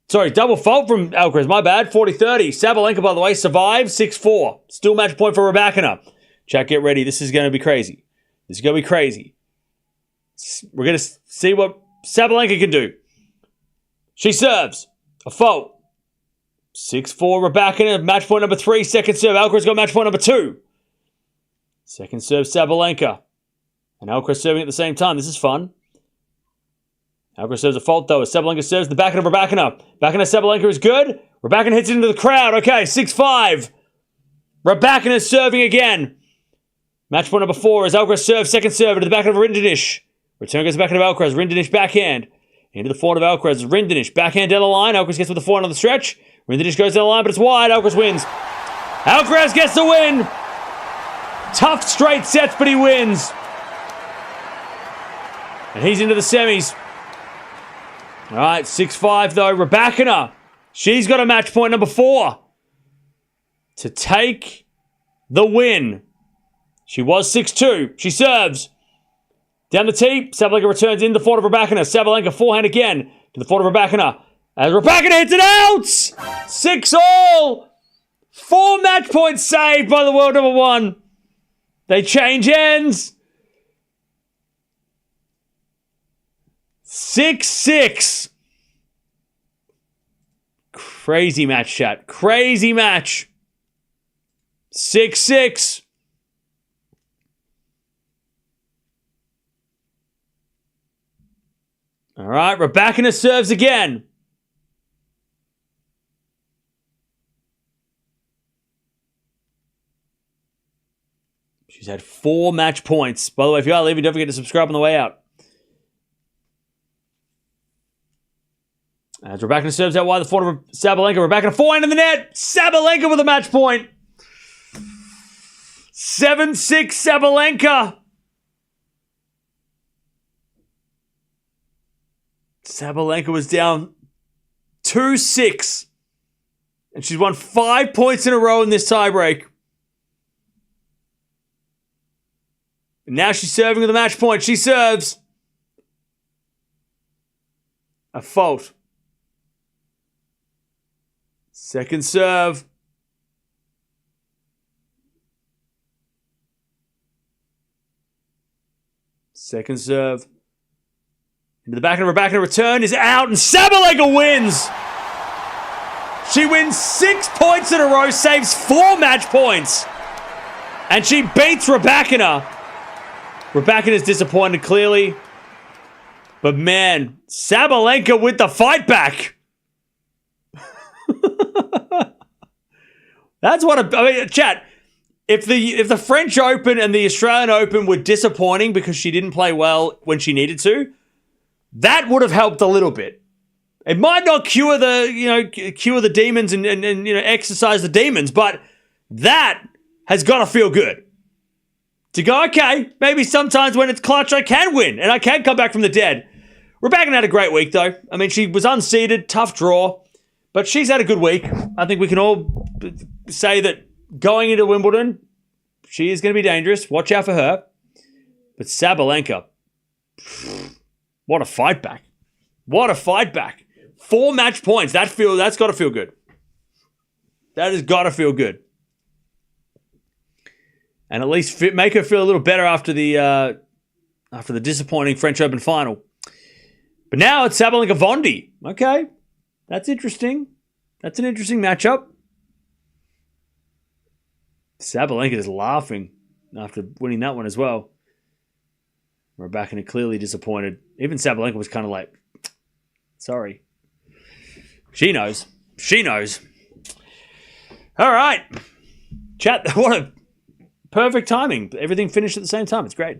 Sorry, double fault from Alcaraz. My bad. 40-30. Sabalenka, by the way, survives 6-4. Still match point for Rybakina. Chat, get ready. This is going to be crazy. This is going to be crazy. We're going to see what Sabalenka can do. She serves. A fault. 6-4 Rybakina. Match point number 3. Second serve. Alcaraz got match point number 2. Second serve Sabalenka. And Alcaraz serving at the same time. This is fun. Alcaraz serves a fault though. As Sabalenka serves the back of Rybakina. Backhand of Sabalenka is good. Rybakina hits it into the crowd. Okay, 6-5. Rybakina is serving again. Match point number 4 as Alcaraz serves. Second serve into the back of Rinderknech. Return goes back into Alcaraz. Rinderknech backhand. Into the forehand of Alcaraz. Rinderknech backhand down the line. Alcaraz gets with the forehand on the stretch. Rinderknech goes down the line, but it's wide. Alcaraz wins. Alcaraz gets the win. Tough straight sets, but he wins. And he's into the semis. All right, 6-5 though. Rybakina. She's got a match point number 4 to take the win. She was 6-2. She serves. Down the tee, Sabalenka returns in the forehand of Rybakina. Sabalenka forehand again to the forehand of Rybakina. As Rybakina hits it out! 6-all! 4 match points saved by the world number 1. They change ends. 6-6. Crazy match, chat. Crazy match. 6-6. All right, Rybakina serves again. She's had 4 match points. By the way, if you are leaving, don't forget to subscribe on the way out. As Rybakina serves out wide the forehand of Sabalenka. Rybakina forehand in the net. Sabalenka with a match point. 7-6 Sabalenka. Sabalenka was down 2-6. And she's won 5 points in a row in this tiebreak. And now she's serving with a match point. She serves. A fault. Second serve. Second serve. Into the back of Rybakina. Return is out and Sabalenka wins. She wins 6 points in a row, saves 4 match points. And she beats Rybakina. Rybakina's disappointed clearly. But man, Sabalenka with the fight back. That's what I mean, chat. If the French Open and the Australian Open were disappointing because she didn't play well when she needed to, that would have helped a little bit. It might not cure the demons and exorcise the demons, but that has got to feel good. To go, okay, maybe sometimes when it's clutch, I can win and I can come back from the dead. Rybakina had a great week though. I mean, she was unseeded, tough draw. But she's had a good week. I think we can all say that going into Wimbledon, she is going to be dangerous. Watch out for her. But Sabalenka, what a fight back. What a fight back. 4 match points. That's got to feel good. That has got to feel good. And at least make her feel a little better after the disappointing French Open final. But now it's Sabalenka Vondi. Okay. That's interesting. That's an interesting matchup. Sabalenka is laughing after winning that one as well. Raducanu clearly disappointed. Even Sabalenka was kind of like, sorry. She knows. She knows. All right. Chat, what a perfect timing. Everything finished at the same time. It's great.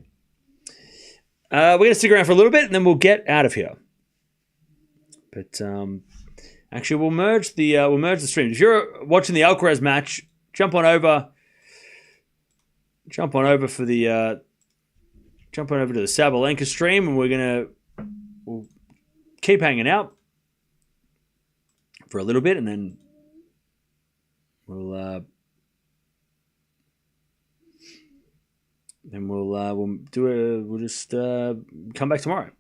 We're going to stick around for a little bit and then we'll get out of here. But actually, we'll merge the stream. If you're watching the Alcaraz match, jump on over for the jump on over to the Sabalenka stream, and we'll keep hanging out for a little bit, and then we'll just come back tomorrow.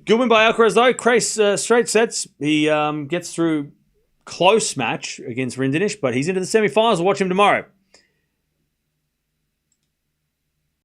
Good win by Alcaraz though. Crace straight sets. He gets through close match against Rinderknech, but he's into the semi-finals. We'll watch him tomorrow.